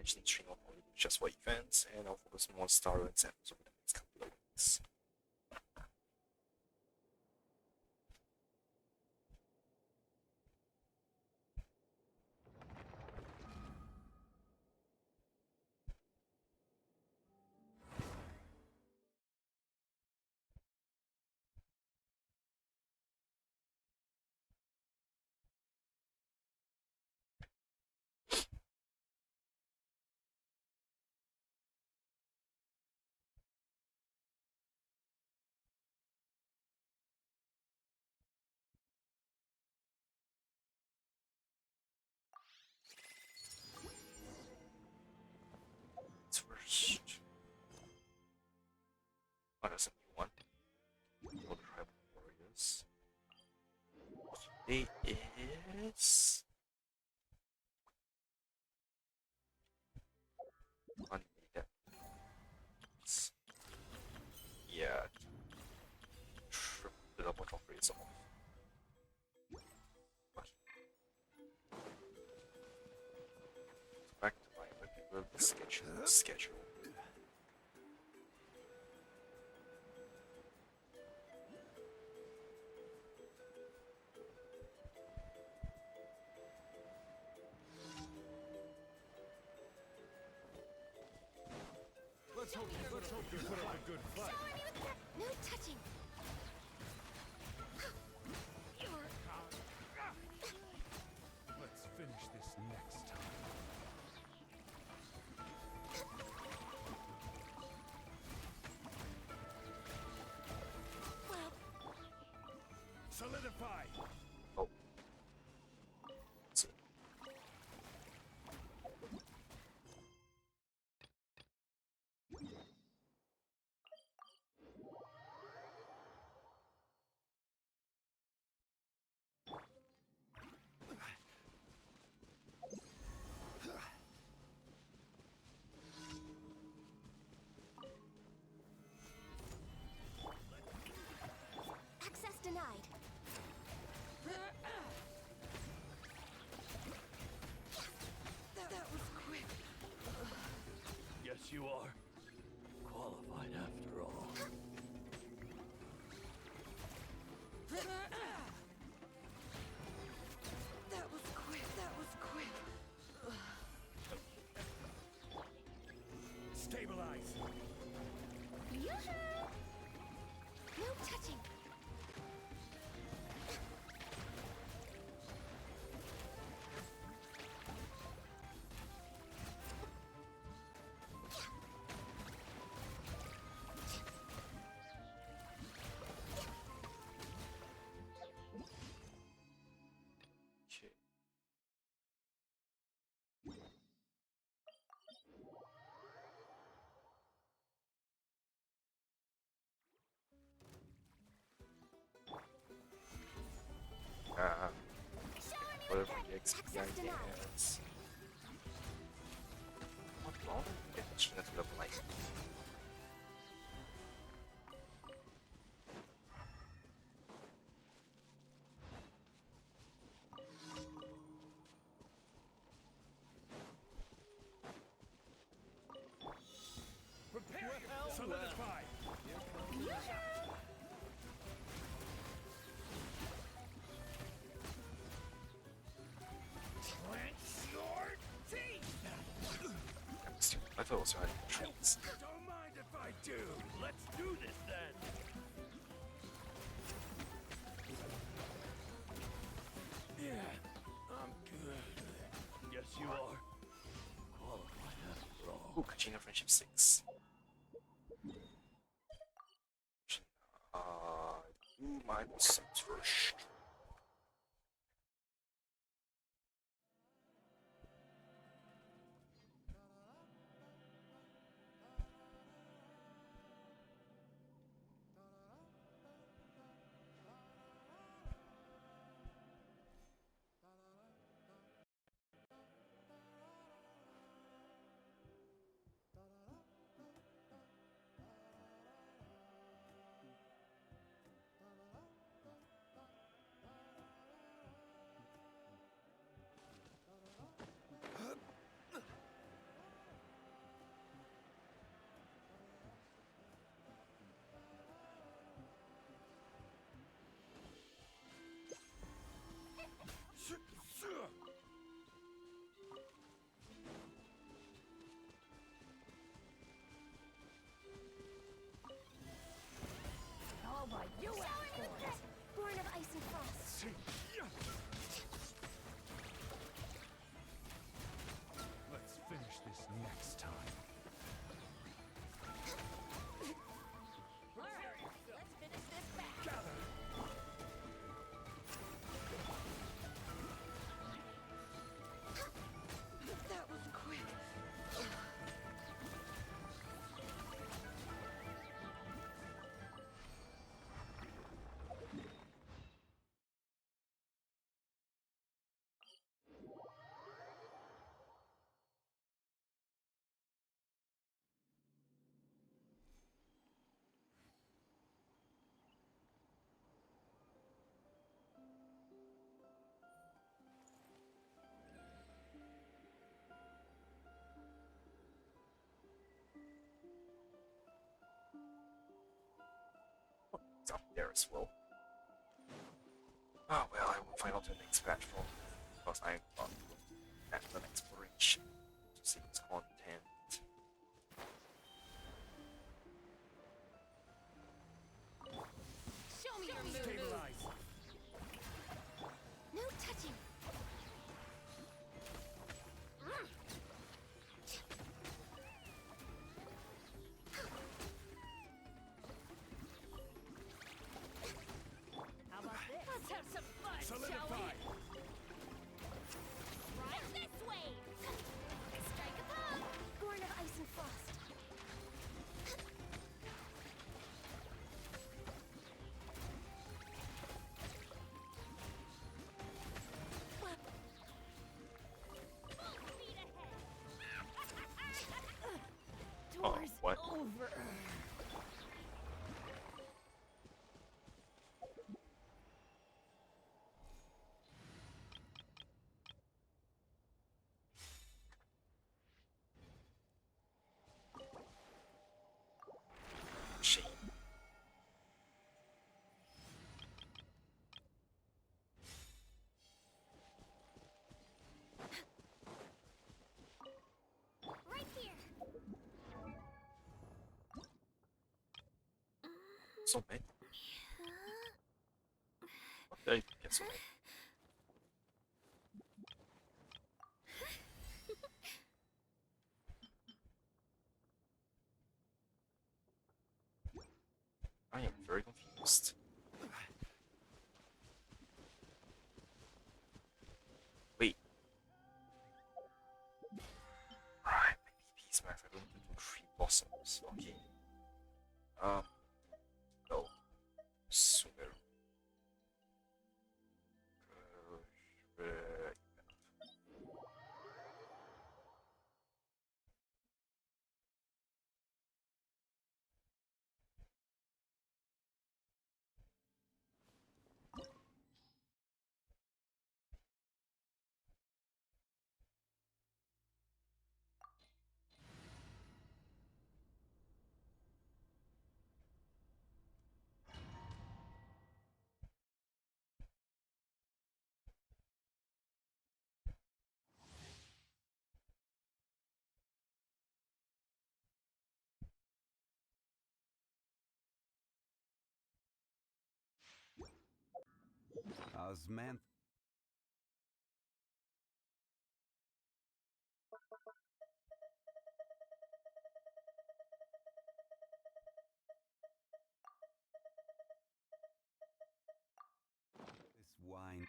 mentioning stream of only just for events, and I'll focus more on star runs and over the next couple of weeks. First, oh, there's a new one for the tribal warriors. Today is Monday. Yeah, triple the number of rates off. Back to my regular schedule. Let's hope you put up a good fight. No touching. Let's finish this next time. Well, Solidify! Oh. So, access denied. That was quick. Yes, you are. Qualified after all. That was quick. That was quick. Stabilize! Yoo-hoo! No touching. okay. Whatever the XP I get. What long? Get China to level 9. Prepare! Solidify! Clench your teeth! I thought it was running trees. Don't mind if I do! Let's do this then. Yeah, I'm good. Yes, you are. Qualified after all. Ooh, Kachina Friendship 6. Do my subs first. as well. Oh well, I will find out the next patch from because I'm not at an exploration to see its content. Show me your move. Stabilize. No touching. How about this? Let's have some fun, shall we? Solidify. Right this way. Strike a pose. Born of ice and frost. Full speed ahead. Oh, Doors what? over. Shame. Right here. So many. What did I get so many? I am very confused. Wait. Right, maybe these max are going to do 3 blossoms. Okay. No. Sumeru. Uh, Osman. This wine.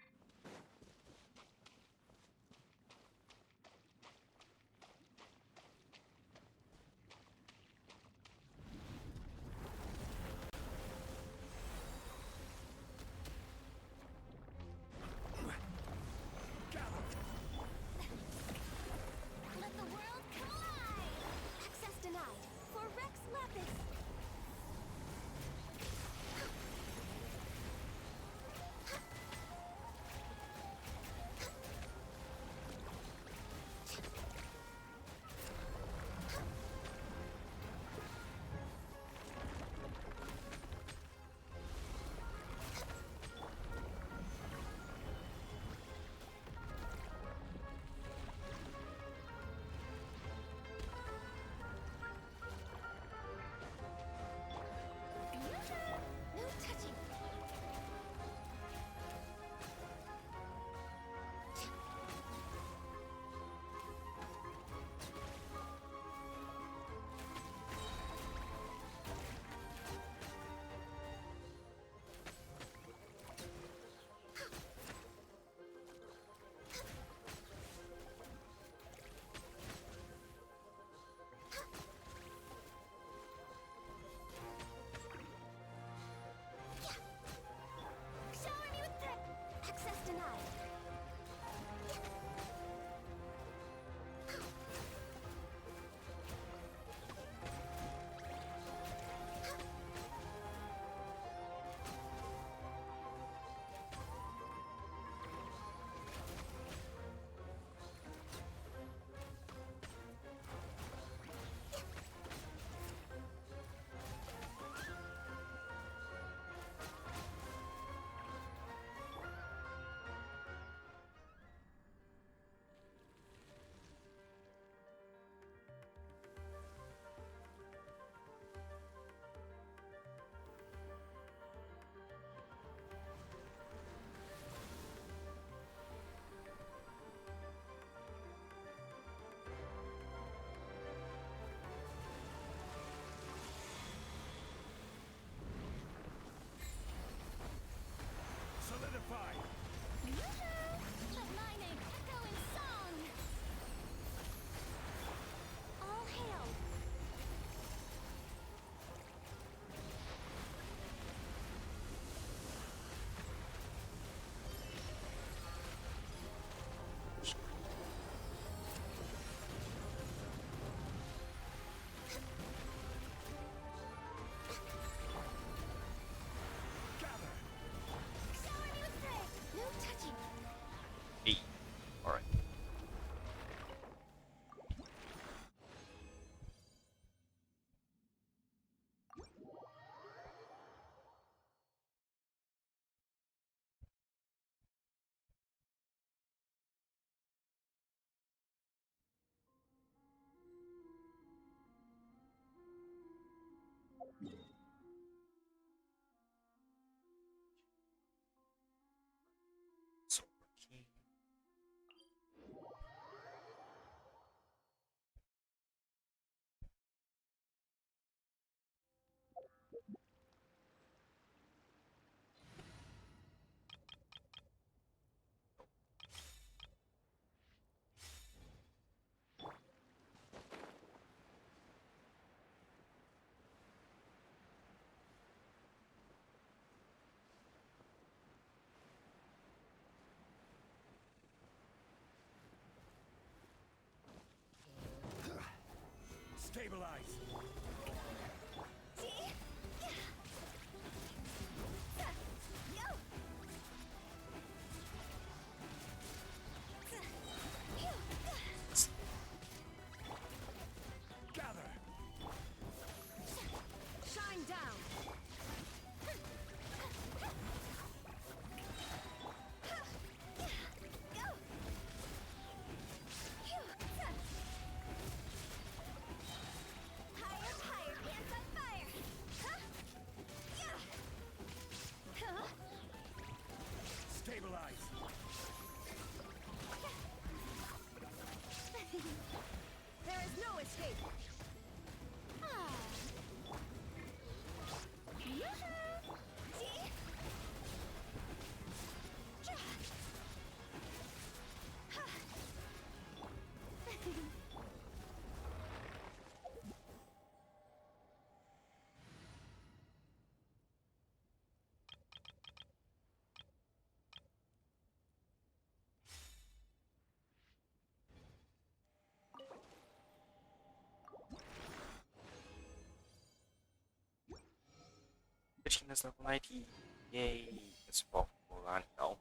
is level 90. Yay! It's Bob Morani now.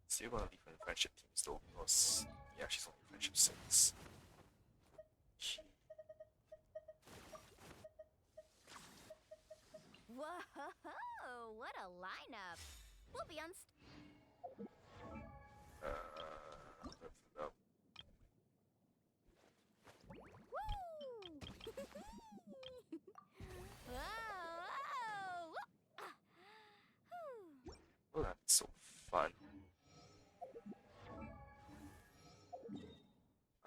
Still gonna leave her in friendship teams though, because yeah, she's only friendship 6. She... Whoa! What a lineup! We'll be on. no. Woo! Whoa! Oh, that's so fun.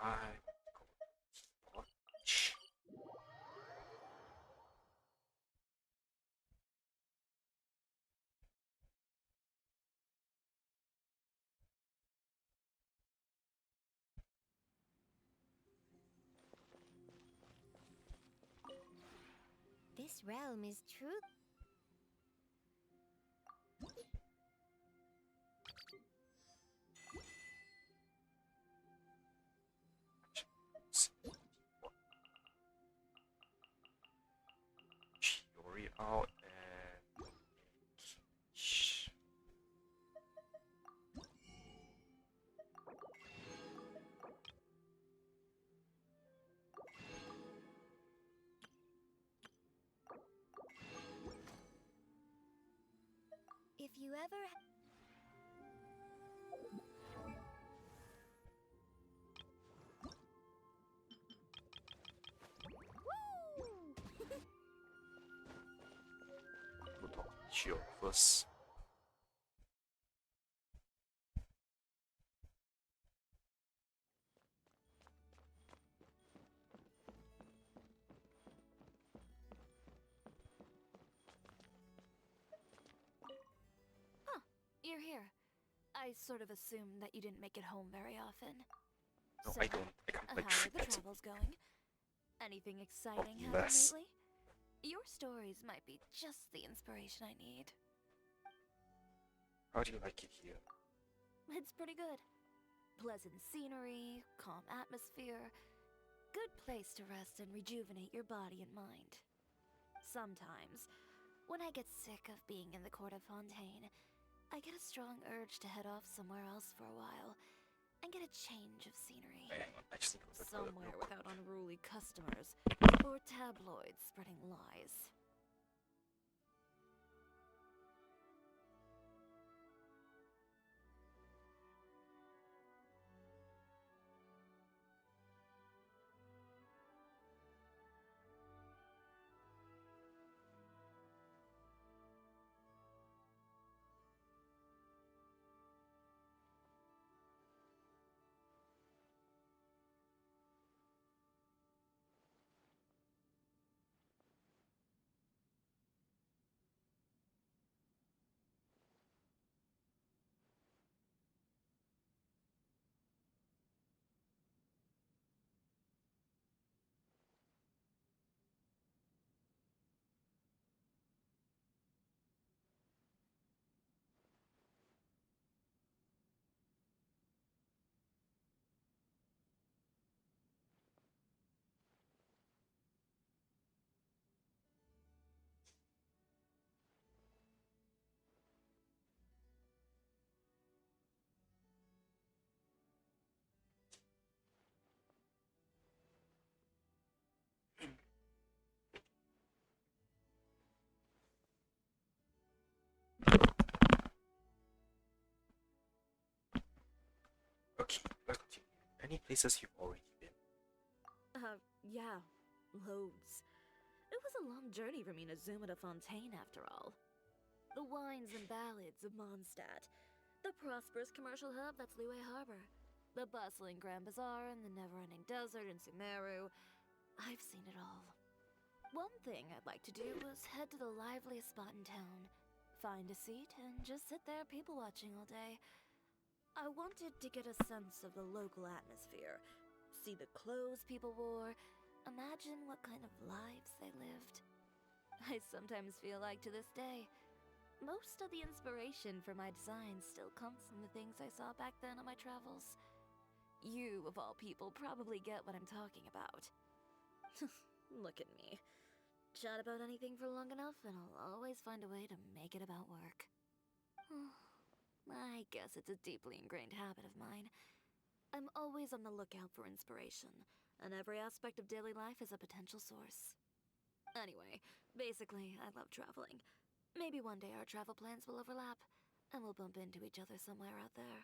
I watch. This realm is true. Chiori out and If you ever. Woo! we'll talk to Chiori first. You're here. I sort of assumed that you didn't make it home very often. No, So, I don't. I can't like how are 3 the minutes. travels going? Anything exciting happen Less. lately? Your stories might be just the inspiration I need. How do you like it here? It's pretty good. Pleasant scenery, calm atmosphere. Good place to rest and rejuvenate your body and mind. Sometimes, when I get sick of being in the court of Fontaine, I get a strong urge to head off somewhere else for a while and get a change of scenery. Wait, hang on. I just need to go to the toilet Somewhere real quick. without unruly customers or tabloids spreading lies. Okay, let's continue. Any places you've already been? Yeah, loads. It was a long journey for me to zoom at a Fontaine after all. The wines and ballads of Mondstadt, the prosperous commercial hub that's Liyue Harbor, the bustling Grand Bazaar and the never-ending desert in Sumeru. I've seen it all. One thing I'd like to do was head to the liveliest spot in town, find a seat, and just sit there people-watching all day. I wanted to get a sense of the local atmosphere, see the clothes people wore, imagine what kind of lives they lived. I sometimes feel like to this day, most of the inspiration for my designs still comes from the things I saw back then on my travels. You, of all people, probably get what I'm talking about. Look at me. Chat about anything for long enough, and I'll always find a way to make it about work. I guess it's a deeply ingrained habit of mine. I'm always on the lookout for inspiration, and every aspect of daily life is a potential source. Anyway, basically, I love traveling. Maybe one day our travel plans will overlap, and we'll bump into each other somewhere out there.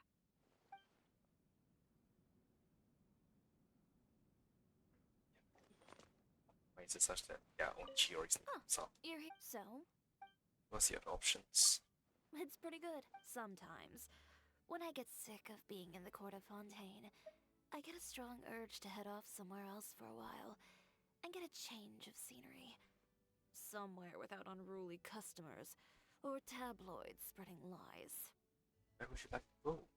Why is it such that only Chiori is so? You're here. So? What's the other options? It's pretty good, sometimes. When I get sick of being in the court of Fontaine, I get a strong urge to head off somewhere else for a while and get a change of scenery. Somewhere without unruly customers or tabloids spreading lies. Where would you like to go?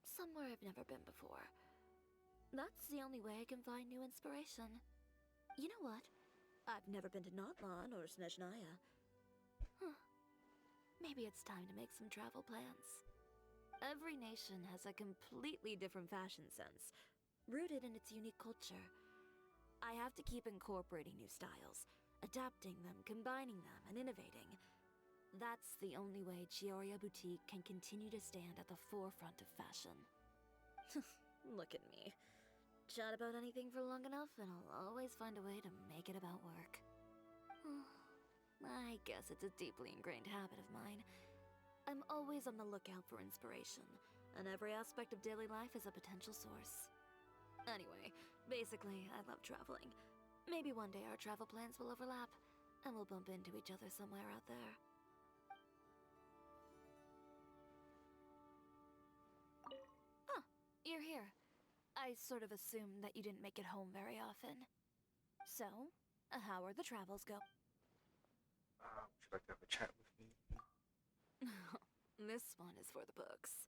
Somewhere I've never been before. That's the only way I can find new inspiration. You know what? I've never been to Notlan or Snezhnaya. Maybe it's time to make some travel plans. Every nation has a completely different fashion sense, rooted in its unique culture. I have to keep incorporating new styles, adapting them, combining them, and innovating. That's the only way Chioriya Boutique can continue to stand at the forefront of fashion. Look at me. Chat about anything for long enough, and I'll always find a way to make it about work. I guess it's a deeply ingrained habit of mine. I'm always on the lookout for inspiration, and every aspect of daily life is a potential source. Anyway, basically, I love traveling. Maybe one day our travel plans will overlap, and we'll bump into each other somewhere out there. You're here. I sort of assumed that you didn't make it home very often. So, how are the travels go? Would you like to have a chat with me? This one is for the books.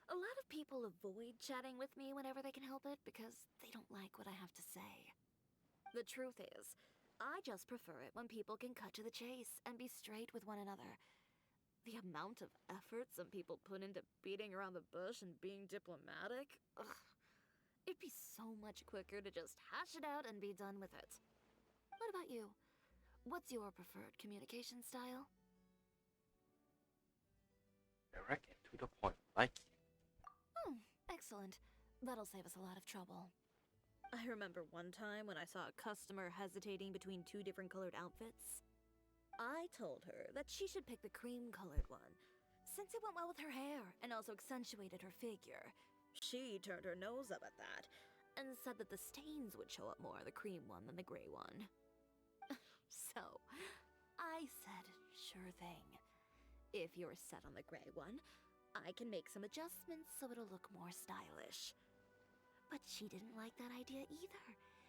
A lot of people avoid chatting with me whenever they can help it because they don't like what I have to say. The truth is, I just prefer it when people can cut to the chase and be straight with one another. The amount of effort some people put into beating around the bush and being diplomatic, ugh. It'd be so much quicker to just hash it out and be done with it. What about you? What's your preferred communication style? Direct and to the point, like you. Excellent. That'll save us a lot of trouble. I remember one time when I saw a customer hesitating between two different colored outfits. I told her that she should pick the cream-colored one, since it went well with her hair and also accentuated her figure. She turned her nose up at that, and said that the stains would show up more on the cream one than the gray one. So, I said, sure thing. If you're set on the gray one, I can make some adjustments so it'll look more stylish. But she didn't like that idea either,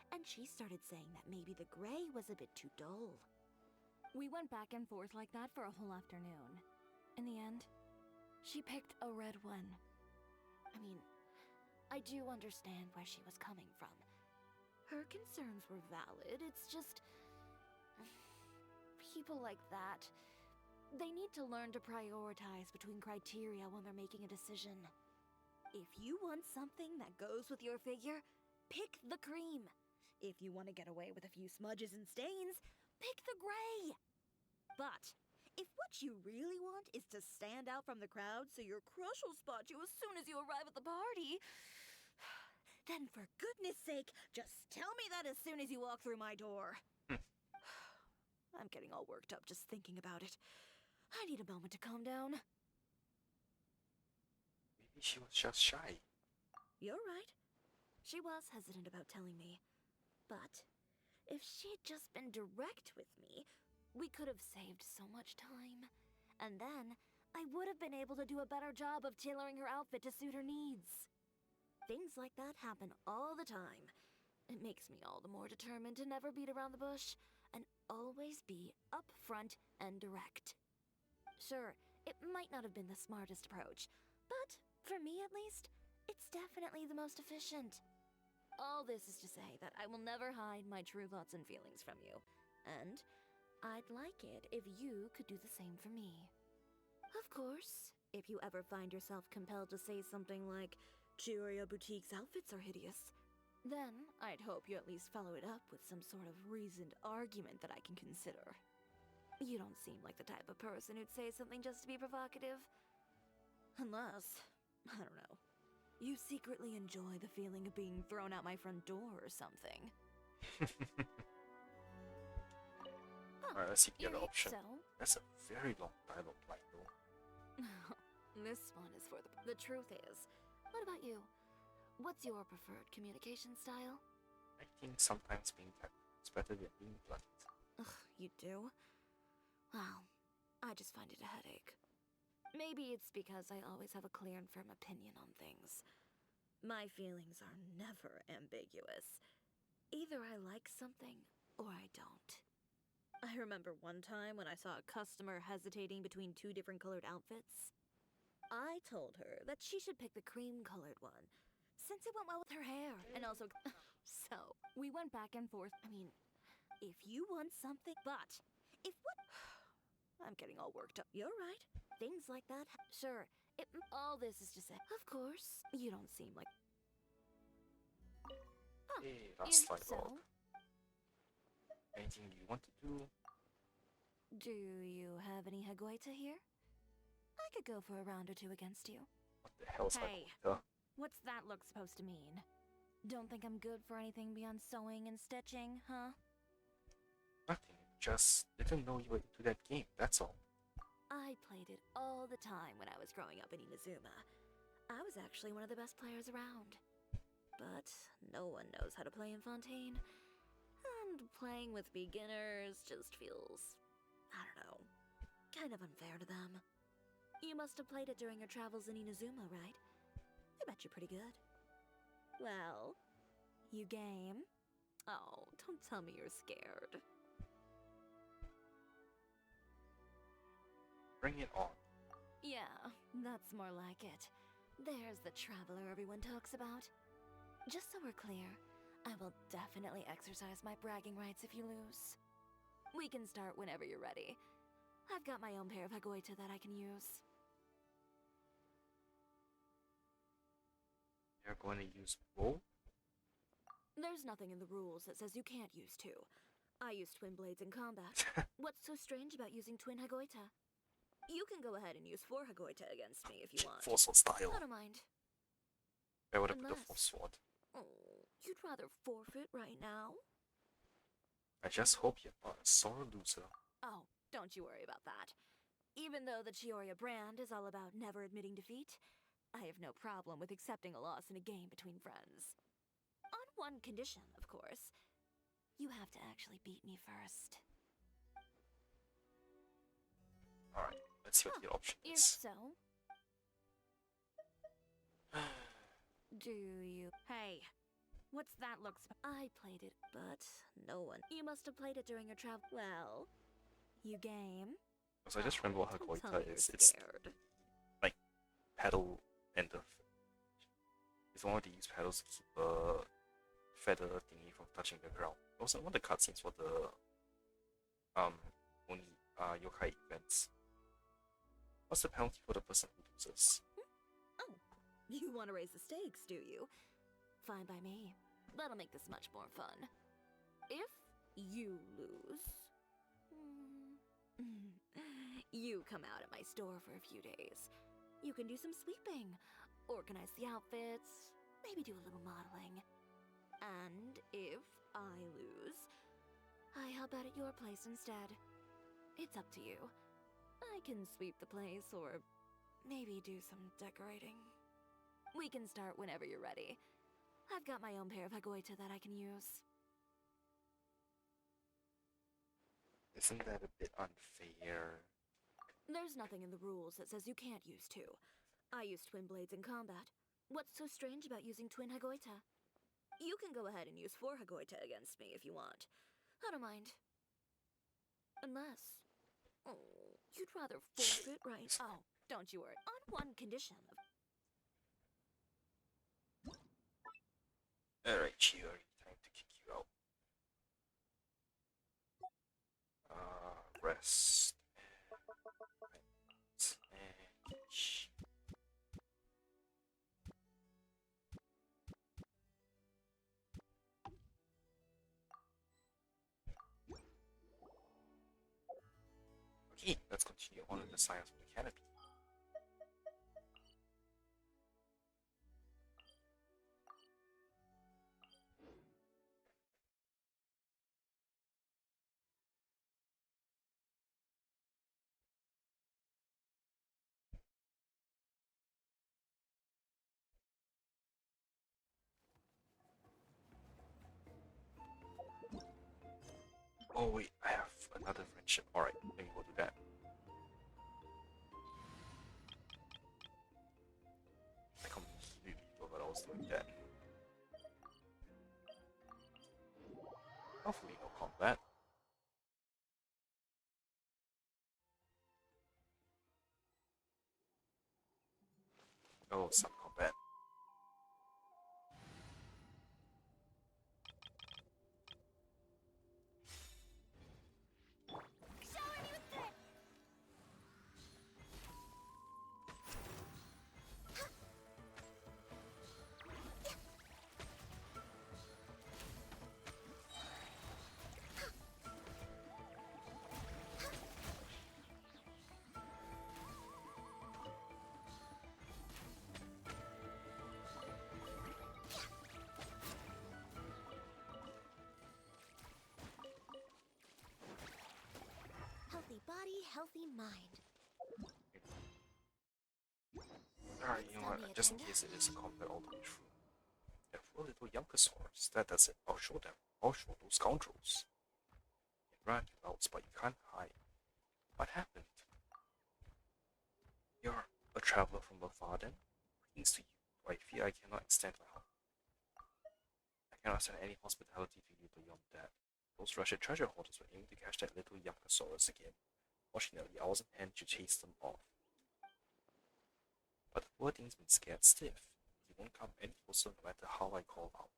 and she started saying that maybe the gray was a bit too dull. We went back and forth like that for a whole afternoon. In the end, she picked a red one. I mean, I do understand where she was coming from. Her concerns were valid, it's just... people like that, they need to learn to prioritize between criteria when they're making a decision. If you want something that goes with your figure, pick the cream. If you want to get away with a few smudges and stains, pick the gray. But if what you really want is to stand out from the crowd so your crush will spot you as soon as you arrive at the party, then for goodness sake, just tell me that as soon as you walk through my door. I'm getting all worked up just thinking about it. I need a moment to calm down. Maybe she was just shy. You're right. She was hesitant about telling me. But if she'd just been direct with me, we could have saved so much time. And then I would have been able to do a better job of tailoring her outfit to suit her needs. Things like that happen all the time. It makes me all the more determined to never beat around the bush and always be upfront and direct. Sure, it might not have been the smartest approach, but for me at least, it's definitely the most efficient. All this is to say that I will never hide my true thoughts and feelings from you, and I'd like it if you could do the same for me. Of course, if you ever find yourself compelled to say something like, Chioriya Boutique's outfits are hideous, Then, I'd hope you at least follow it up with some sort of reasoned argument that I can consider. You don't seem like the type of person who'd say something just to be provocative. Unless, I don't know, you secretly enjoy the feeling of being thrown out my front door or something. Alright, let's see the other option. So, That's a very long dialogue line though. this one is for the truth is. What about you? What's your preferred communication style? I think sometimes being tactful is better than being blunt. Ugh, you do? Well, I just find it a headache. Maybe it's because I always have a clear and firm opinion on things. My feelings are never ambiguous. Either I like something, or I don't. I remember one time when I saw a customer hesitating between two different colored outfits. I told her that she should pick the cream-colored one, since it went well with her hair, and also... So, we went back and forth. I mean, if you want something, but if what... I'm getting all worked up. You're right. Things like that. Sure. All this is to say, of course, you don't seem like... Huh. Hey, last If so, dialogue. Anything you want to do? do you have any Hagoita here? I could go for a round or two against you. What the hell's Hey. my What's that look supposed to mean? Don't think I'm good for anything beyond sewing and stitching, huh? Nothing. Just didn't know you were into that game, that's all. I played it all the time when I was growing up in Inazuma. I was actually one of the best players around. But no one knows how to play in Fontaine. And playing with beginners just feels, I don't know, kind of unfair to them. You must have played it during your travels in Inazuma, right? I bet you're pretty good. Well, you game? Oh, don't tell me you're scared. Bring it on. Yeah, that's more like it. There's the traveler everyone talks about. Just so we're clear, I will definitely exercise my bragging rights if you lose. We can start whenever you're ready. I've got my own pair of Hagoita that I can use. You're going to use bow? There's nothing in the rules that says you can't use two. I use twin blades in combat. What's so strange about using twin Hagoita? You can go ahead and use 4 Hagoita against me if you want. Force sword style. I don't mind. I would have put the Unless- force sword. Oh, you'd rather forfeit right now? I just hope you're not a sore loser. Oh, don't you worry about that. Even though the Chioria brand is all about never admitting defeat, I have no problem with accepting a loss in a game between friends. On one condition, of course. You have to actually beat me first. Alright, let's see what the option If is. so... Do you... Hey, what's that look I played it, but no one... You must have played it during your travel... Well, you game? So I just remember what Don't tell Hagoita me you're is. It's scared. paddle and the... It's one of the use paddles to keep a feather thingy from touching the ground. Also, one of the cutscenes for the only yokai events. What's the penalty for the person who loses? Oh, you want to raise the stakes, do you? Fine by me. That'll make this much more fun. If you lose... you come out at my store for a few days. You can do some sweeping, organize the outfits, maybe do a little modeling. And if I lose, I help out at your place instead. It's up to you. I can sweep the place or maybe do some decorating. We can start whenever you're ready. I've got my own pair of Hagoita that I can use. Isn't that a bit unfair? There's nothing in the rules that says you can't use 2. I use twin blades in combat. What's so strange about using twin Hagoita? You can go ahead and use 4 Hagoita against me if you want. I don't mind. Unless... Oh, you'd rather forfeit, right? Oh, don't you worry. On one condition. Alright, Chiori, time to kick you out. Rest. And... Okay, let's continue on with the science of the canopy. Oh wait, I have another friendship. Alright, let me go do that. I completely forgot I was doing that. Hopefully no combat. Oh, some combat. Shower me with threat. Healthy body, healthy mind. Alright, you know what? Just in case it is a combat all the way through. There are 4 little Yupanqui. That does it. I'll show them. I'll show those scoundrels. You can run your mouths, but you can't hide. What happened? You're a traveler from afar then? Greetings to you. I fear I cannot extend my help. I cannot send any hospitality to you beyond that. Those Russian treasure hoarders were aiming to catch that little Yupanqui again. Fortunately, I wasn't meant to chase them off. But the poor thing's been scared stiff. He won't come any closer no matter how I call out.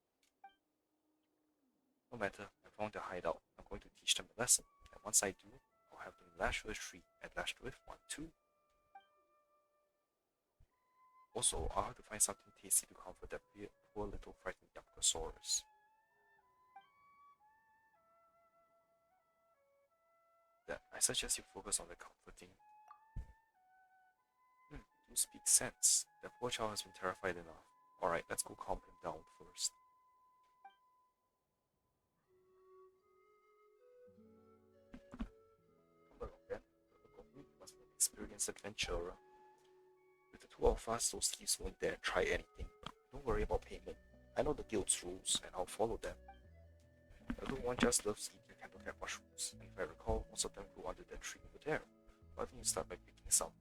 No matter, I found their hideout. I'm going to teach them a lesson. And once I do, I'll have them lashed with 3 and lashed with 1 too. Also, I'll have to find something tasty to comfort that poor little frightened Yupanqui. Then I suggest you focus on the comforting. You speak sense. The poor child has been terrified enough. Alright, let's go calm him down first. Hello again. Look of you must be an experienced adventurer. With the 2 of us, those thieves won't dare try anything. Don't worry about payment. I know the guild's rules, and I'll follow them. Everyone just loves eating candlecat mushrooms, and if I recall, most of them grew under that tree over there. Why don't you start by picking some?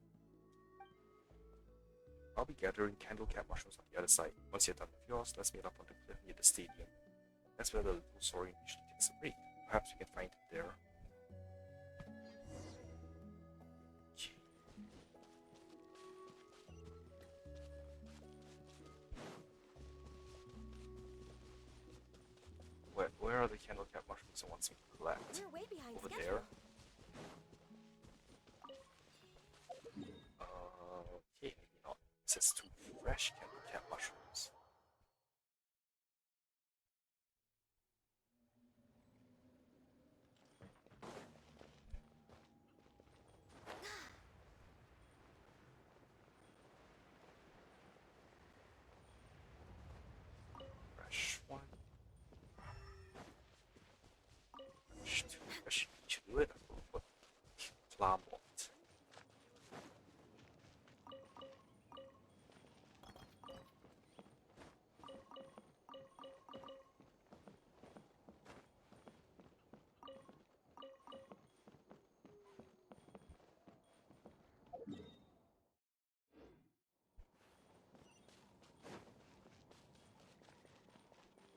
I'll be gathering candlecat mushrooms on the other side. Once you're done with yours, let's meet up on the cliff near the stadium. That's where the little Saurian usually takes a break. Perhaps we can find him there. Where are the candlecat mushrooms I want me to collect? We're way behind Over schedule. there? Okay, maybe not. It says 2 fresh candlecat mushrooms. Fresh 1. Fresh 2. Fresh 2. It. What? Plum what?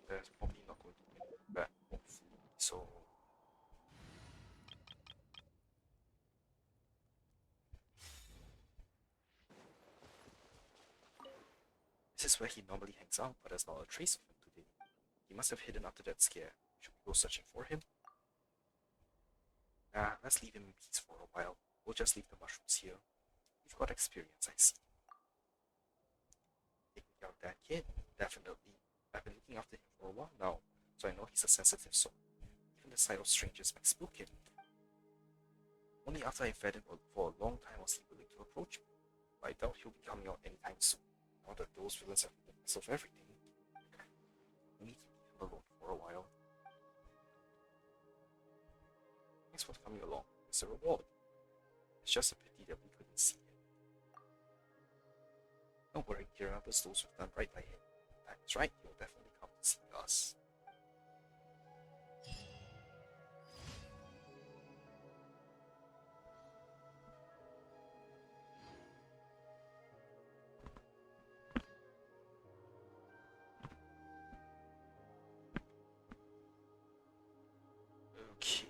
There's probably not going to be any bad hopefully, so this is where he normally hangs out, but there's not a trace of him today. He must have hidden after that scare. Should we go searching for him? Nah, let's leave him in peace for a while. We'll just leave the mushrooms here. You've got experience, I see. Taking care of that kid? Definitely. I've been looking after him for a while now, so I know he's a sensitive soul. Even the sight of strangers might spook him. Only after I fed him for a long time was he willing to approach me. But I doubt he'll be coming out anytime soon. Now that those villains have made mess of everything, we need to leave him alone for a while. Thanks for coming along. It's a reward. It's just a pity that we couldn't see him. Don't worry, he remembers those who've done right by him. That's right, he'll definitely come to see us. Okay.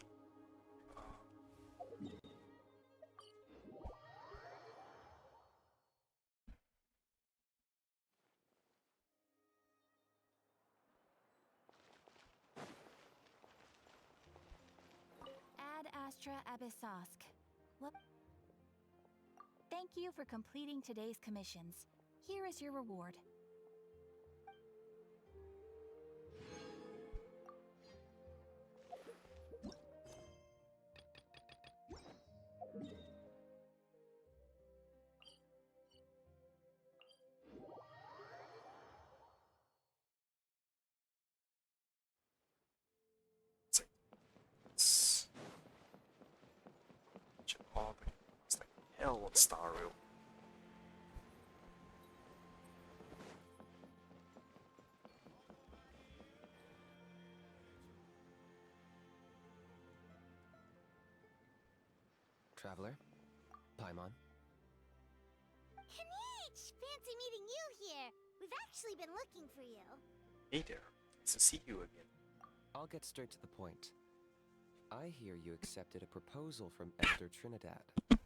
Ad Astra Abyssosk. What? Thank you for completing today's commissions. Here is your reward. It's job. It's like hell on Star Rail. Traveler? Paimon? Kanich! Fancy meeting you here. We've actually been looking for you. Hey there, it's to see you again. I'll get straight to the point. I hear you accepted a proposal from Elder Trinidad. Oh,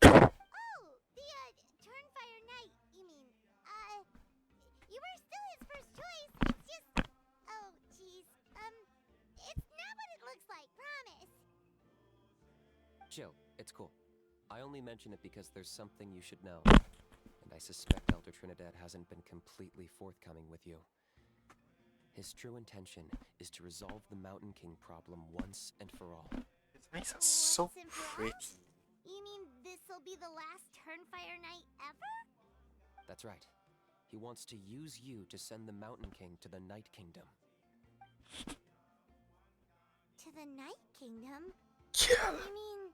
the, Turnfire Knight, you mean. You were still his first choice. It's just... Oh, jeez. It's not what it looks like, promise. Chill, it's cool. I only mention it because there's something you should know. And I suspect Elder Trinidad hasn't been completely forthcoming with you. His true intention is to resolve the Mountain King problem once and for all. His eyes are so Once and for all? pretty. You mean this'll be the last Turnfire Knight ever? That's right. He wants to use you to send the Mountain King to the Night Kingdom. To the Night Kingdom? Yeah. You mean...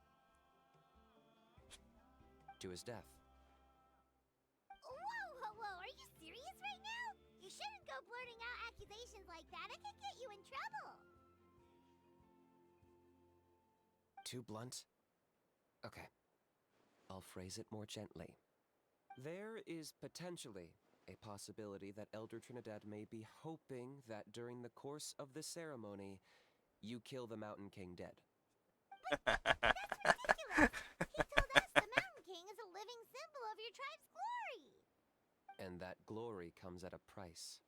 To his death. Whoa! Are you serious right now? You shouldn't go blurting out accusations like that. It could get you in trouble. Too blunt? Okay. I'll phrase it more gently. There is potentially a possibility that Elder Trinidad may be hoping that during the course of the ceremony, you kill the Mountain King dead. Ridiculous! He told us the Mountain King is a living symbol of your tribe's glory. And that glory comes at a price.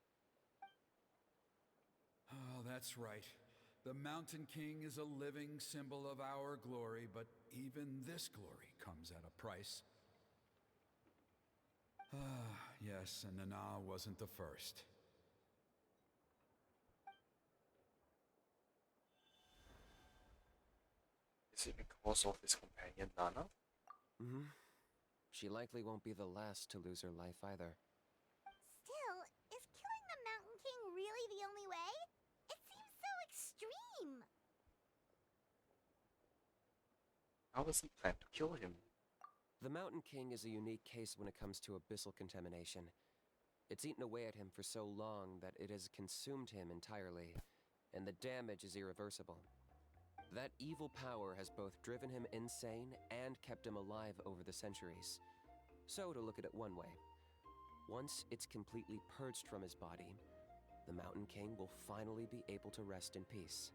Oh, that's right. The Mountain King is a living symbol of our glory, but even this glory comes at a price. Ah, yes, and Nana wasn't the first. Is it because of his companion Nana? Mm-hmm. She likely won't be the last to lose her life either. Still, is killing the Mountain King really the only way? It seems so extreme. How does he plan to kill him? The Mountain King is a unique case when it comes to abyssal contamination. It's eaten away at him for so long that it has consumed him entirely, and the damage is irreversible. That evil power has both driven him insane and kept him alive over the centuries. So, to look at it one way, once it's completely purged from his body, the Mountain King will finally be able to rest in peace.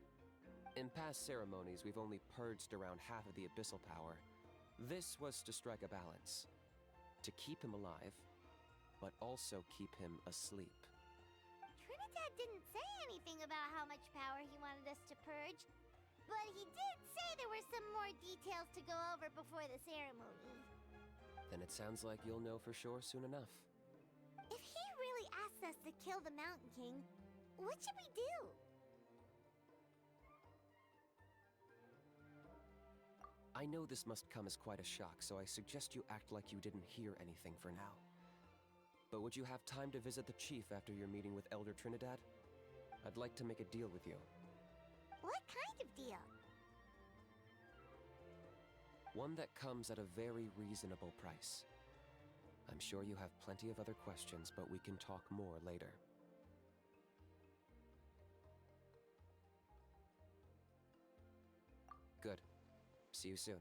In past ceremonies, we've only purged around half of the abyssal power. This was to strike a balance, to keep him alive, but also keep him asleep. Trinidad didn't say anything about how much power he wanted us to purge, but he did say there were some more details to go over before the ceremony. Then it sounds like you'll know for sure soon enough. If he really asks us to kill the Mountain King, what should we do? I know this must come as quite a shock, so I suggest you act like you didn't hear anything for now. But would you have time to visit the chief after your meeting with Elder Trinidad? I'd like to make a deal with you. What kind of deal? One that comes at a very reasonable price. I'm sure you have plenty of other questions, but we can talk more later. Good. See you soon.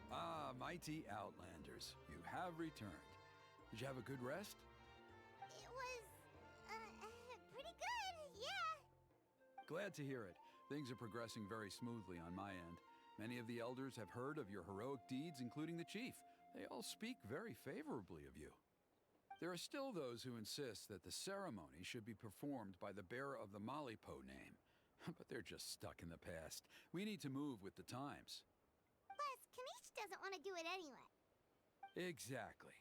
Ah, mighty Outlanders, you have returned. Did you have a good rest? It was, pretty good, yeah. Glad to hear it. Things are progressing very smoothly on my end. Many of the elders have heard of your heroic deeds, including the chief. They all speak very favorably of you. There are still those who insist that the ceremony should be performed by the bearer of the Malipo name. But they're just stuck in the past. We need to move with the times. Plus, Kanich doesn't want to do it anyway. Exactly.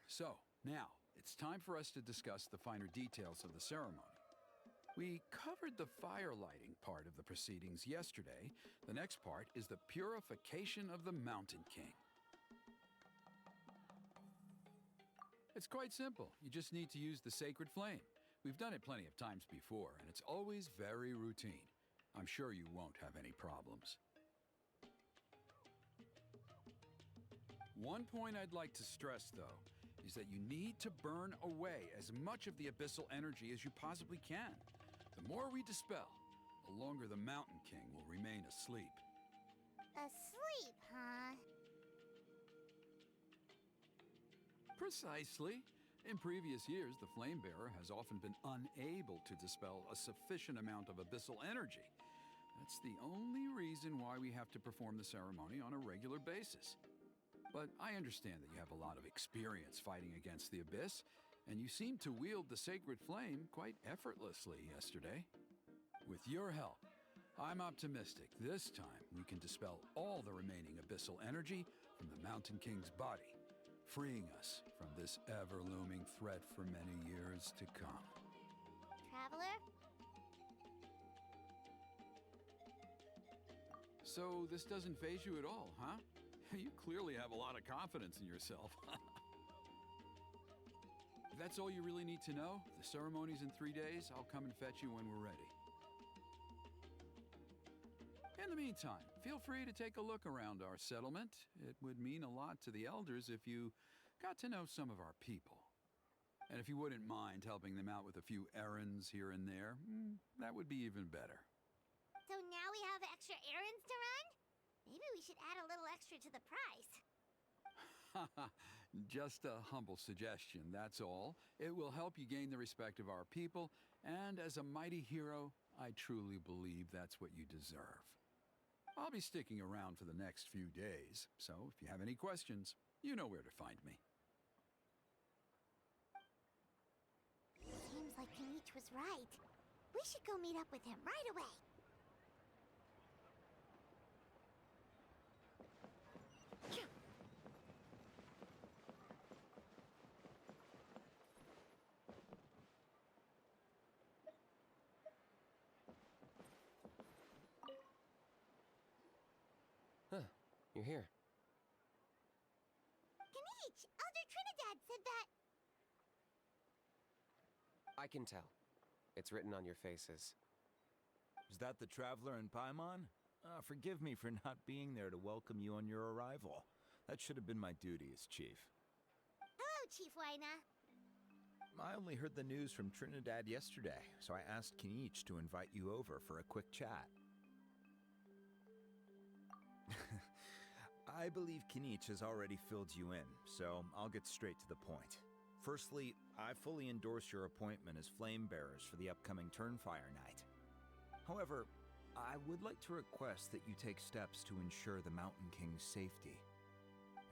So, now, it's time for us to discuss the finer details of the ceremony. We covered the fire lighting part of the proceedings yesterday. The next part is the purification of the Mountain King. It's quite simple. You just need to use the sacred flame. We've done it plenty of times before, and it's always very routine. I'm sure you won't have any problems. One point I'd like to stress, though, is that you need to burn away as much of the abyssal energy as you possibly can. The more we dispel, the longer the Mountain King will remain asleep. Asleep, huh? Precisely. In previous years, the Flame Bearer has often been unable to dispel a sufficient amount of abyssal energy. That's the only reason why we have to perform the ceremony on a regular basis. But I understand that you have a lot of experience fighting against the Abyss, and you seemed to wield the sacred flame quite effortlessly yesterday. With your help, I'm optimistic this time we can dispel all the remaining abyssal energy from the Mountain King's body, freeing us from this ever-looming threat for many years to come. Traveler? So this doesn't faze you at all, huh? You clearly have a lot of confidence in yourself. If that's all you really need to know, the ceremony's in 3 days. I'll come and fetch you when we're ready. In the meantime, feel free to take a look around our settlement. It would mean a lot to the elders if you got to know some of our people. And if you wouldn't mind helping them out with a few errands here and there, that would be even better. So now we have extra errands to run? Maybe we should add a little extra to the price. Just a humble suggestion, that's all. It will help you gain the respect of our people, and as a mighty hero, I truly believe that's what you deserve. I'll be sticking around for the next few days, so if you have any questions, you know where to find me. Seems like Kanich was right. We should go meet up with him right away. Huh, you're here. Kanich, Elder Trinidad said that... I can tell. It's written on your faces. Is that the traveler in Paimon? Forgive me for not being there to welcome you on your arrival. That should have been my duty as chief. Hello, Chief Waina. I only heard the news from Trinidad yesterday, so I asked Kanich to invite you over for a quick chat. I believe Kanich has already filled you in, so I'll get straight to the point. Firstly, I fully endorse your appointment as flame bearers for the upcoming Turnfire night. However, I would like to request that you take steps to ensure the Mountain King's safety.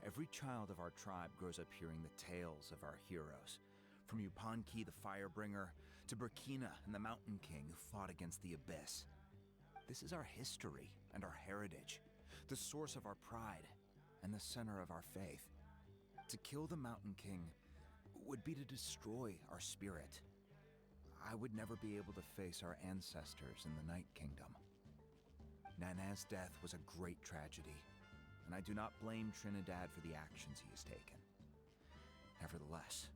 Every child of our tribe grows up hearing the tales of our heroes, from Yupanqui the Firebringer to Burkina and the Mountain King who fought against the Abyss. This is our history and our heritage, the source of our pride and the center of our faith. To kill the Mountain King would be to destroy our spirit. I would never be able to face our ancestors in the Night Kingdom. Nana's death was a great tragedy, and I do not blame Trinidad for the actions he has taken. Nevertheless,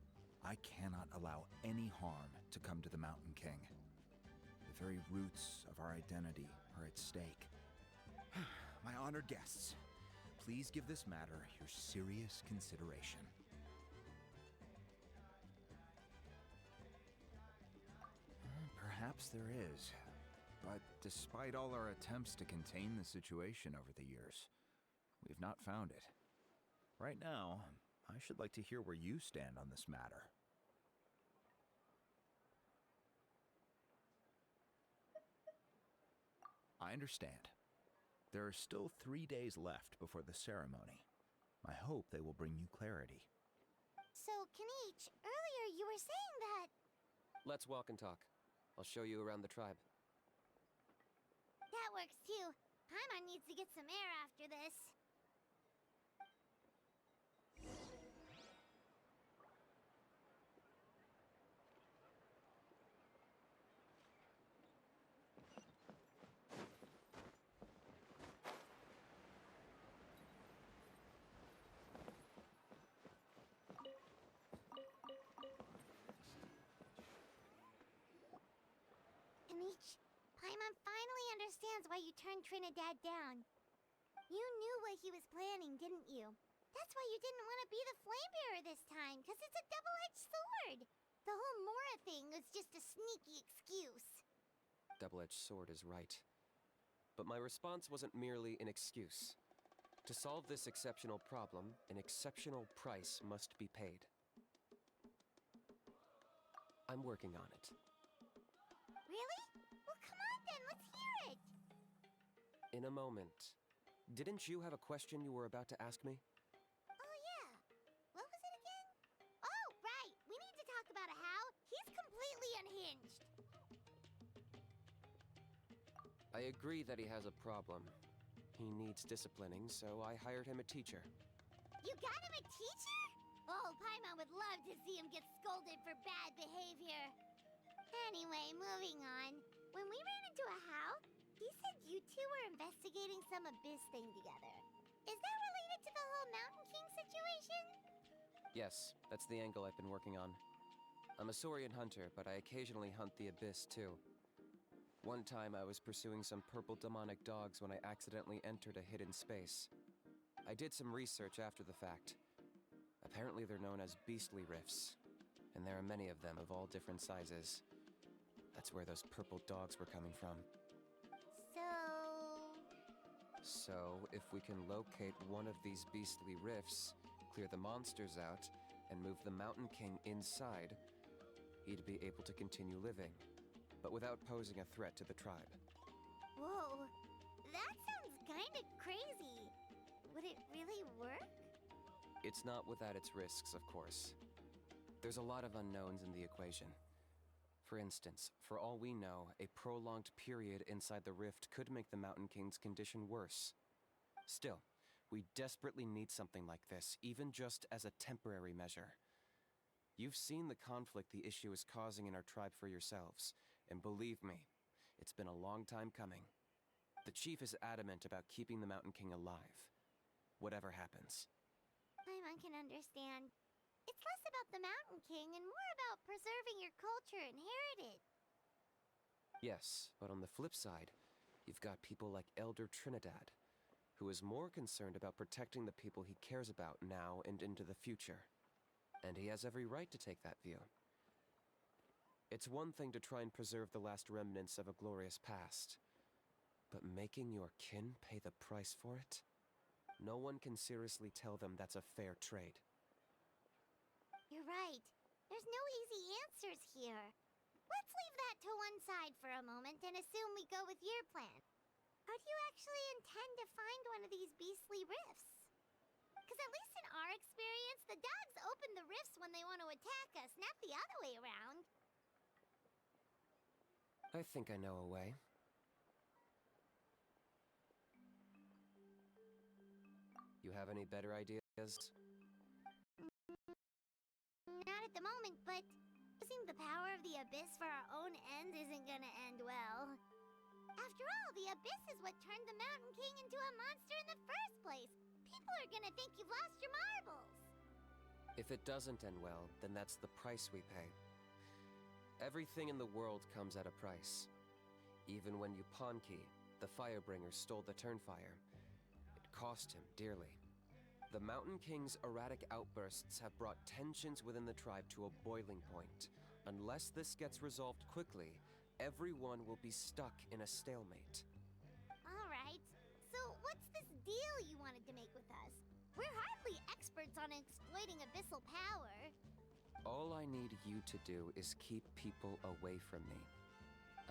I cannot allow any harm to come to the Mountain King. The very roots of our identity are at stake. My honored guests, please give this matter your serious consideration. Perhaps there is, but despite all our attempts to contain the situation over the years, we've not found it. Right now, I should like to hear where you stand on this matter. I understand. There are still 3 days left before the ceremony. I hope they will bring you clarity. So, Kanich, earlier you were saying that... Let's walk and talk. I'll show you around the tribe. That works too. Paimon needs to get some air after this. Kanich, Paimon finally understands why you turned Trinidad down. You knew what he was planning, didn't you? That's why you didn't want to be the Flamebearer this time, because it's a double-edged sword. The whole Mora thing was just a sneaky excuse. Double-edged sword is right. But my response wasn't merely an excuse. To solve this exceptional problem, an exceptional price must be paid. I'm working on it. Really? Well, come on then, let's hear it! In a moment. Didn't you have a question you were about to ask me? Oh, yeah. What was it again? Oh, right! We need to talk about How. He's completely unhinged. I agree that he has a problem. He needs disciplining, so I hired him a teacher. You got him a teacher? Oh, Paimon would love to see him get scolded for bad behavior. Anyway, moving on. When we ran into How, he said you two were investigating some Abyss thing together. Is that related to the whole Mountain King situation? Yes, that's the angle I've been working on. I'm a Saurian hunter, but I occasionally hunt the Abyss too. One time I was pursuing some purple demonic dogs when I accidentally entered a hidden space. I did some research after the fact. Apparently they're known as beastly rifts, and there are many of them of all different sizes. That's where those purple dogs were coming from. So, if we can locate one of these beastly rifts, clear the monsters out, and move the Mountain King inside, he'd be able to continue living, but without posing a threat to the tribe. Whoa, that sounds kinda crazy. Would it really work? It's not without its risks, of course. There's a lot of unknowns in the equation. For instance, for all we know, a prolonged period inside the rift could make the Mountain King's condition worse. Still, we desperately need something like this, even just as a temporary measure. You've seen the conflict the issue is causing in our tribe for yourselves, and believe me, it's been a long time coming. The chief is adamant about keeping the Mountain King alive, whatever happens. Paimon can understand. It's less about the Mountain King and more about preserving your culture and heritage. Yes, but on the flip side, you've got people like Elder Trinidad, who is more concerned about protecting the people he cares about now and into the future. And he has every right to take that view. It's one thing to try and preserve the last remnants of a glorious past, but making your kin pay the price for it? No one can seriously tell them that's a fair trade. You're right. There's no easy answers here. Let's leave that to one side for a moment and assume we go with your plan. How do you actually intend to find one of these beastly rifts? Because at least in our experience, the dogs open the rifts when they want to attack us, not the other way around. I think I know a way. You have any better ideas? Not at the moment, but using the power of the Abyss for our own ends isn't gonna end well. After all, the Abyss is what turned the Mountain King into a monster in the first place. People are gonna think you've lost your marbles. If it doesn't end well, then that's the price we pay. Everything in the world comes at a price. Even when Yupanqui, the Firebringer, stole the Turnfire, it cost him dearly. The Mountain King's erratic outbursts have brought tensions within the tribe to a boiling point. Unless this gets resolved quickly, everyone will be stuck in a stalemate. Alright, so what's this deal you wanted to make with us? We're hardly experts on exploiting abyssal power. All I need you to do is keep people away from me.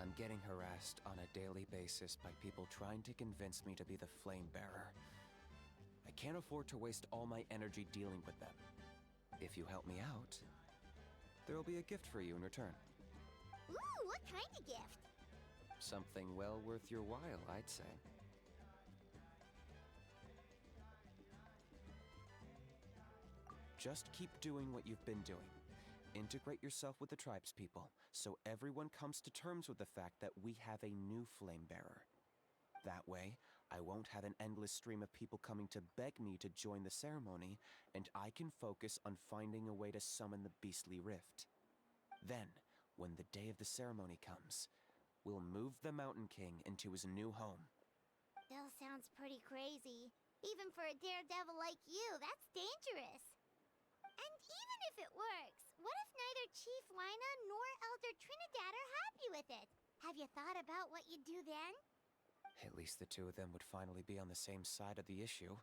I'm getting harassed on a daily basis by people trying to convince me to be the Flame Bearer. I can't afford to waste all my energy dealing with them. If you help me out, there'll be a gift for you in return. Ooh, what kind of gift? Something well worth your while, I'd say. Just keep doing what you've been doing. Integrate yourself with the tribespeople, so everyone comes to terms with the fact that we have a new Flame Bearer. That way, I won't have an endless stream of people coming to beg me to join the ceremony, and I can focus on finding a way to summon the beastly rift. Then, when the day of the ceremony comes, we'll move the Mountain King into his new home. Still sounds pretty crazy. Even for a daredevil like you, that's dangerous. And even if it works, what if neither Chief Wyna nor Elder Trinidad are happy with it? Have you thought about what you'd do then? At least the two of them would finally be on the same side of the issue,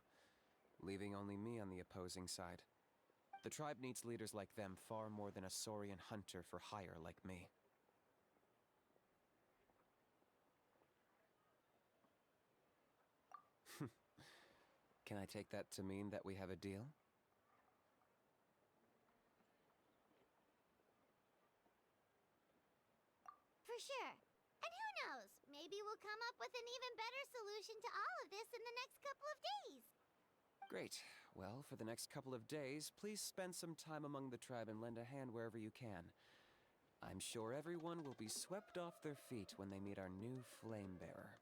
leaving only me on the opposing side. The tribe needs leaders like them far more than a Saurian hunter for hire like me. Can I take that to mean that we have a deal? For sure. And who knows, maybe we'll come up with an even better solution to all of this in the next couple of days. Great. Well, for the next couple of days, please spend some time among the tribe and lend a hand wherever you can. I'm sure everyone will be swept off their feet when they meet our new Flame Bearer.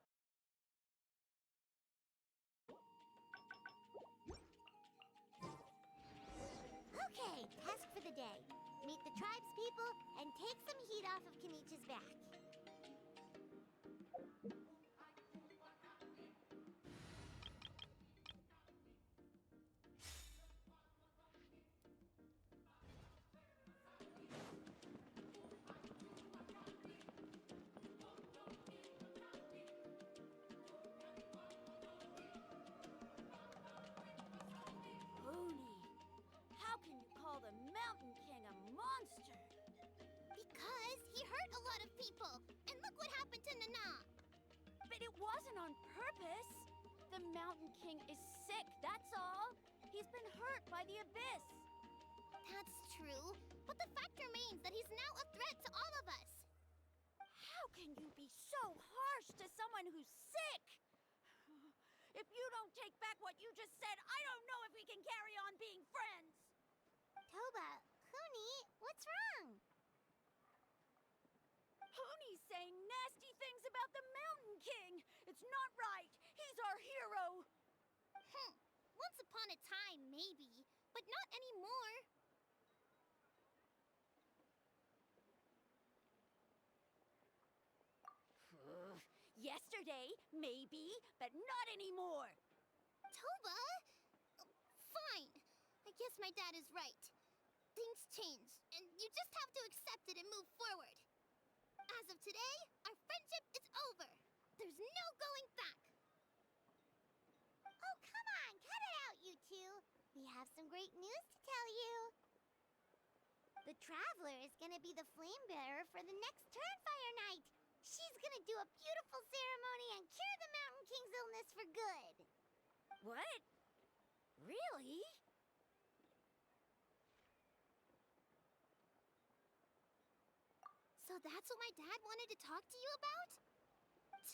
Okay, task for the day. Meet the tribespeople and take some heat off of Kenichi's back. Pony, how can you call the Mountain King a monster? Because he hurt a lot of people, and look what happened to Nana. But it wasn't on purpose. The Mountain King is sick, that's all. He's been hurt by the Abyss. That's true, but the fact remains that he's now a threat to all of us. How can you be so harsh to someone who's sick? If you don't take back what you just said, I don't know if we can carry on being friends. Toba, Kuni, what's wrong? Pony's saying nasty things about the Mountain King. It's not right. He's our hero. Once upon a time, maybe, but not anymore. Yesterday, maybe, but not anymore. Toba? Fine. I guess my dad is right. Things change, and you just have to accept it and move forward. As of today, our friendship is over. There's no going back. Oh, come on, cut it out, you two. We have some great news to tell you. The Traveler is gonna be the Flame Bearer for the next Turnfire night. She's gonna do a beautiful ceremony and cure the Mountain King's illness for good. What? Really? So that's what my dad wanted to talk to you about?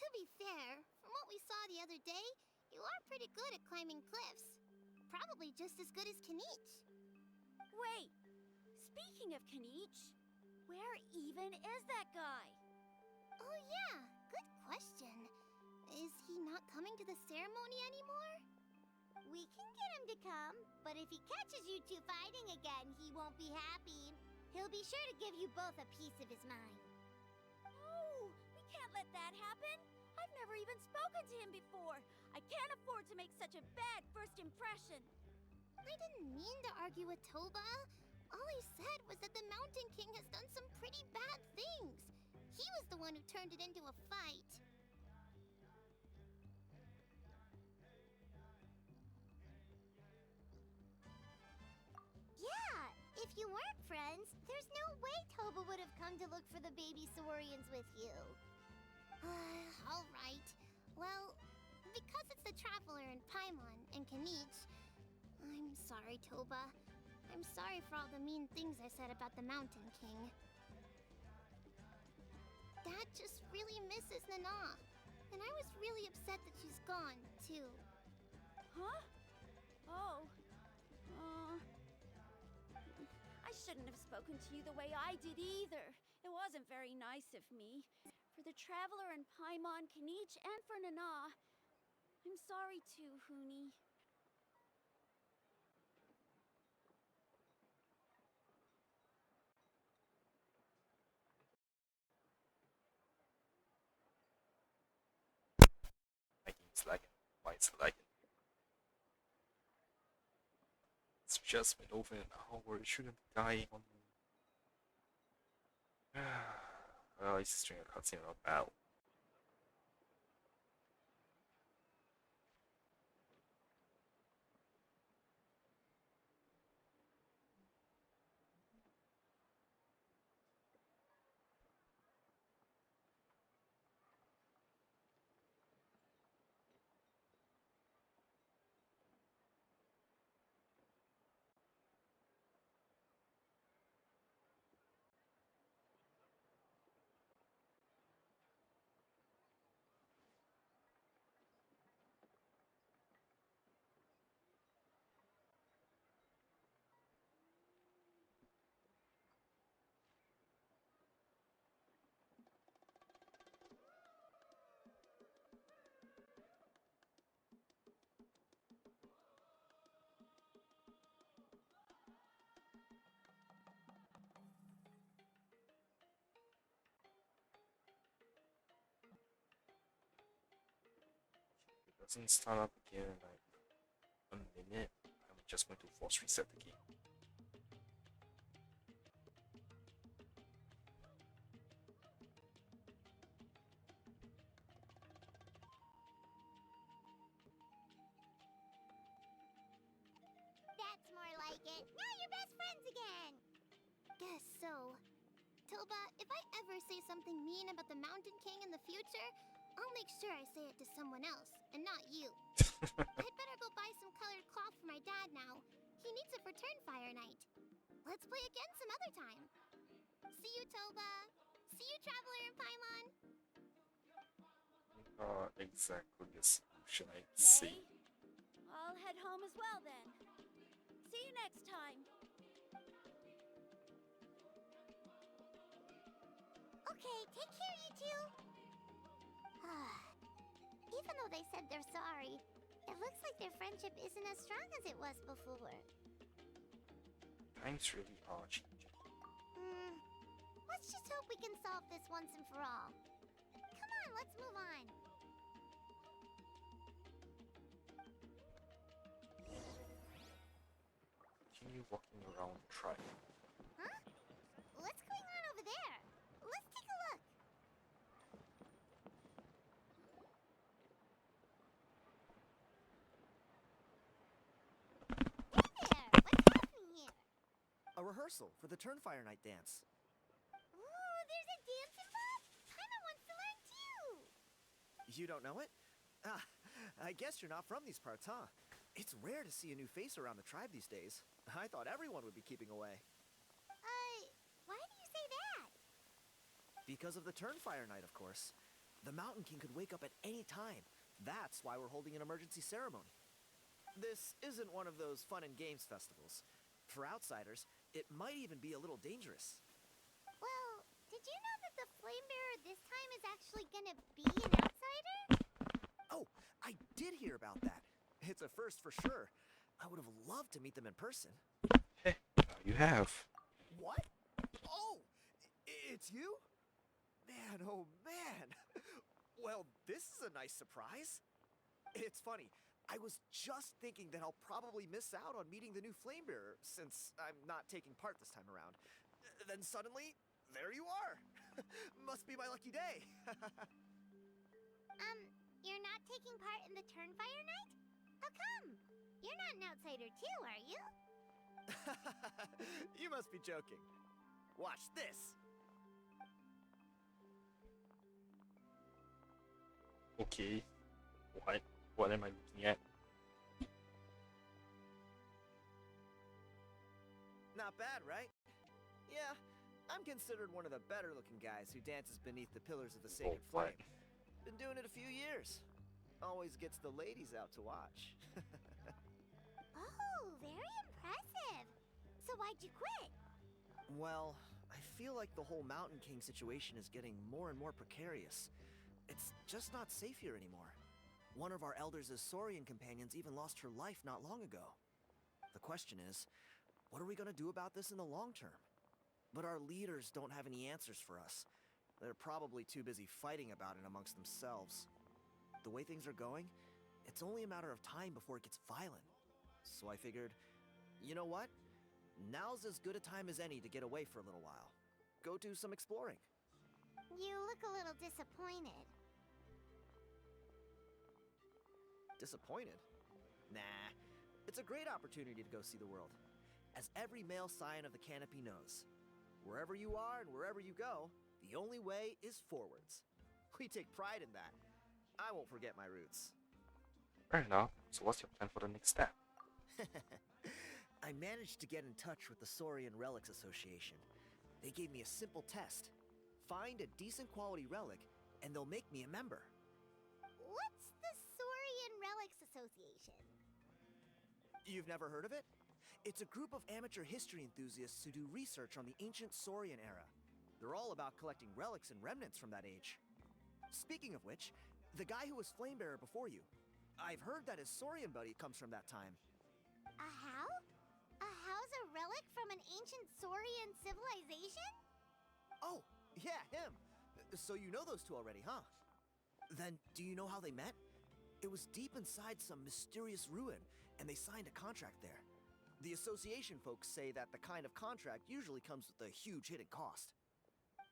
To be fair, from what we saw the other day, you are pretty good at climbing cliffs. Probably just as good as Kanich. Wait, speaking of Kanich, where even is that guy? Oh yeah, good question. Is he not coming to the ceremony anymore? We can get him to come, but if he catches you two fighting again, he won't be happy. He'll be sure to give you both a piece of his mind. No, we can't let that happen. I've never even spoken to him before. I can't afford to make such a bad first impression. I didn't mean to argue with Toba. All he said was that the Mountain King has done some pretty bad things. He was the one who turned it into a fight. Yeah, if you weren't friends, there's no way Toba would have come to look for the baby Saurians with you. All right. Well, because it's the Traveler and Paimon and Kanich, I'm sorry, Toba. I'm sorry for all the mean things I said about the Mountain King. Dad just really misses Nana, and I was really upset that she's gone, too. Huh? Oh. I shouldn't have spoken to you the way I did either. It wasn't very nice of me. For the Traveler and Paimon, Kanich, and for Nana. I'm sorry too, Huni. My game's lagging. Why it's lagging? It's just been over an hour. It shouldn't be dying on me. Well, it's just doing a cutscene about. It doesn't start up again in like a minute. I'm just going to force reset the game. That's more like it. Now you're best friends again. Guess so. Toba, if I ever say something mean about the Mountain King in the future, I'll make sure I say it to someone else, and not you. I'd better go buy some colored cloth for my dad now. He needs it for Turnfire night. Let's play again some other time. See you, Toba. See you, Traveler and Paimon. Exactly a solution I'd Okay. see. I'll head home as well then. See you next time. Okay, take care, you two. Even though they said they're sorry, it looks like their friendship isn't as strong as it was before. Times really are changing. Let's just hope we can solve this once and for all. Come on, let's move on. Continue walking around the tribe. Huh? What's going on over there? Let's take a look. Hey there! What's happening here? A rehearsal for the Turnfire Night dance. Ooh, there's a dance involved? Paimon wants to You don't know it? Ah, I guess you're not from these parts, huh? It's rare to see a new face around the tribe these days. I thought everyone would be keeping away. Why do you say that? Because of the Turnfire night, of course. The Mountain King could wake up at any time. That's why we're holding an emergency ceremony. This isn't one of those fun and games festivals. For outsiders, it might even be a little dangerous. Well, did you know that the flame bearer this time is actually gonna be an outsider? Oh, I did hear about that. It's a first for sure. I would have loved to meet them in person. Hey, now you have. What? Oh, it's you? Man, oh man. Well, this is a nice surprise. It's funny. I was just thinking that I'll probably miss out on meeting the new flame bearer since I'm not taking part this time around. Then suddenly, there you are. Must be my lucky day. You're not taking part in the Turnfire night? How come? You're not an outsider too, are you? You must be joking. Watch this. Okay. What? What am I looking at? Not bad, right? Yeah, I'm considered one of the better looking guys who dances beneath the pillars of the sacred what? flame. Been doing it a few years. Always gets the ladies out to watch. Oh, very impressive. So why'd you quit? Well, I feel like the whole Mountain King situation is getting more and more precarious. It's just not safe here anymore. One of our elders' Saurian companions even lost her life not long ago. The question is, what are we gonna do about this in the long term? But our leaders don't have any answers for us. They're probably too busy fighting about it amongst themselves. The way things are going, it's only a matter of time before it gets violent. So I figured, you know what? Now's as good a time as any to get away for a little while. Go do some exploring. You look a little disappointed. Disappointed? Nah, it's a great opportunity to go see the world. As every male scion of the Canopy knows, wherever you are and wherever you go, the only way is forwards. We take pride in that. I won't forget my roots. Fair enough. So what's your plan for the next step? I managed to get in touch with the Saurian Relics Association. They gave me a simple test. Find a decent quality relic, and they'll make me a member. What's the Saurian Relics Association? You've never heard of it? It's a group of amateur history enthusiasts who do research on the ancient Saurian era. They're all about collecting relics and remnants from that age. Speaking of which, the guy who was Flamebearer before you, I've heard that his Saurian buddy comes from that time. A how? A how's a relic from an ancient Saurian civilization? Oh, yeah, him. So you know those two already, huh? Then, do you know how they met? It was deep inside some mysterious ruin, and they signed a contract there. The association folks say that the kind of contract usually comes with a huge hidden cost.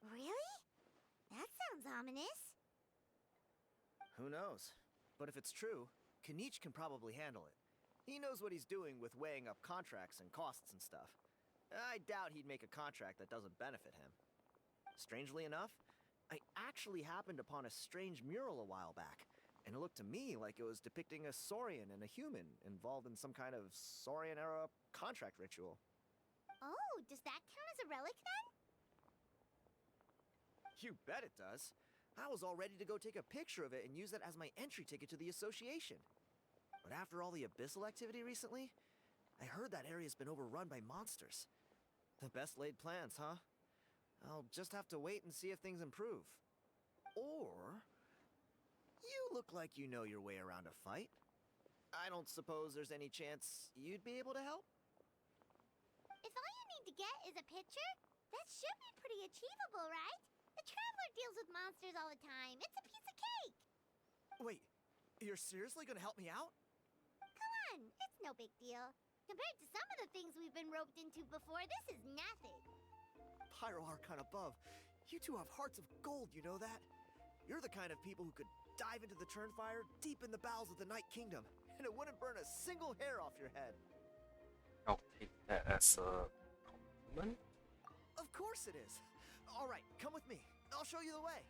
Really? That sounds ominous. Who knows? But if it's true, Kanich can probably handle it. He knows what he's doing with weighing up contracts and costs and stuff. I doubt he'd make a contract that doesn't benefit him. Strangely enough, I actually happened upon a strange mural a while back, and it looked to me like it was depicting a Saurian and a human involved in some kind of Saurian-era contract ritual. Oh, does that count as a relic then? You bet it does. I was all ready to go take a picture of it and use that as my entry ticket to the association. But after all the abyssal activity recently, I heard that area's been overrun by monsters. The best laid plans, huh? I'll just have to wait and see if things improve. Or... you look like you know your way around a fight. I don't suppose there's any chance you'd be able to help? If all you need to get is a picture, that should be pretty achievable, right? The Traveler deals with monsters all the time. It's a piece of cake. Wait, you're seriously gonna help me out? Come on, it's no big deal. Compared to some of the things we've been roped into before, this is nothing. Pyro Archon above, you two have hearts of gold, you know that? You're the kind of people who could dive into the Turnfire deep in the bowels of the Night Kingdom, and it wouldn't burn a single hair off your head. I'll take that as a compliment. Of course it is. All right, come with me. I'll show you the way.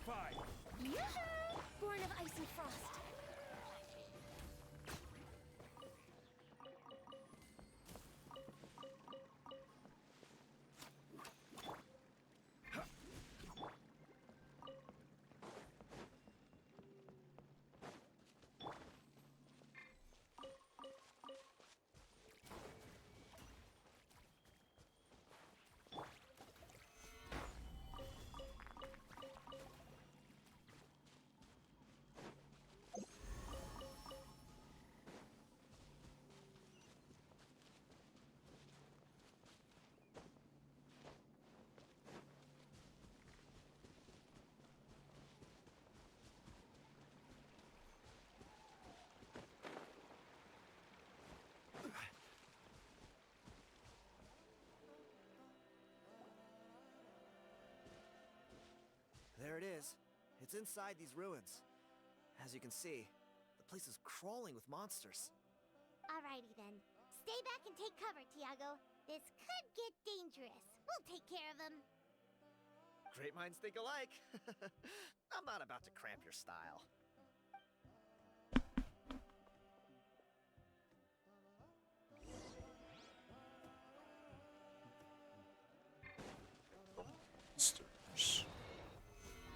Solidify! Yoo-hoo! Born of ice and frost. There it is. It's inside these ruins. As you can see, the place is crawling with monsters. Alrighty then. Stay back and take cover, Tiago. This could get dangerous. We'll take care of him. Great minds think alike. I'm not about to cramp your style. Monsters.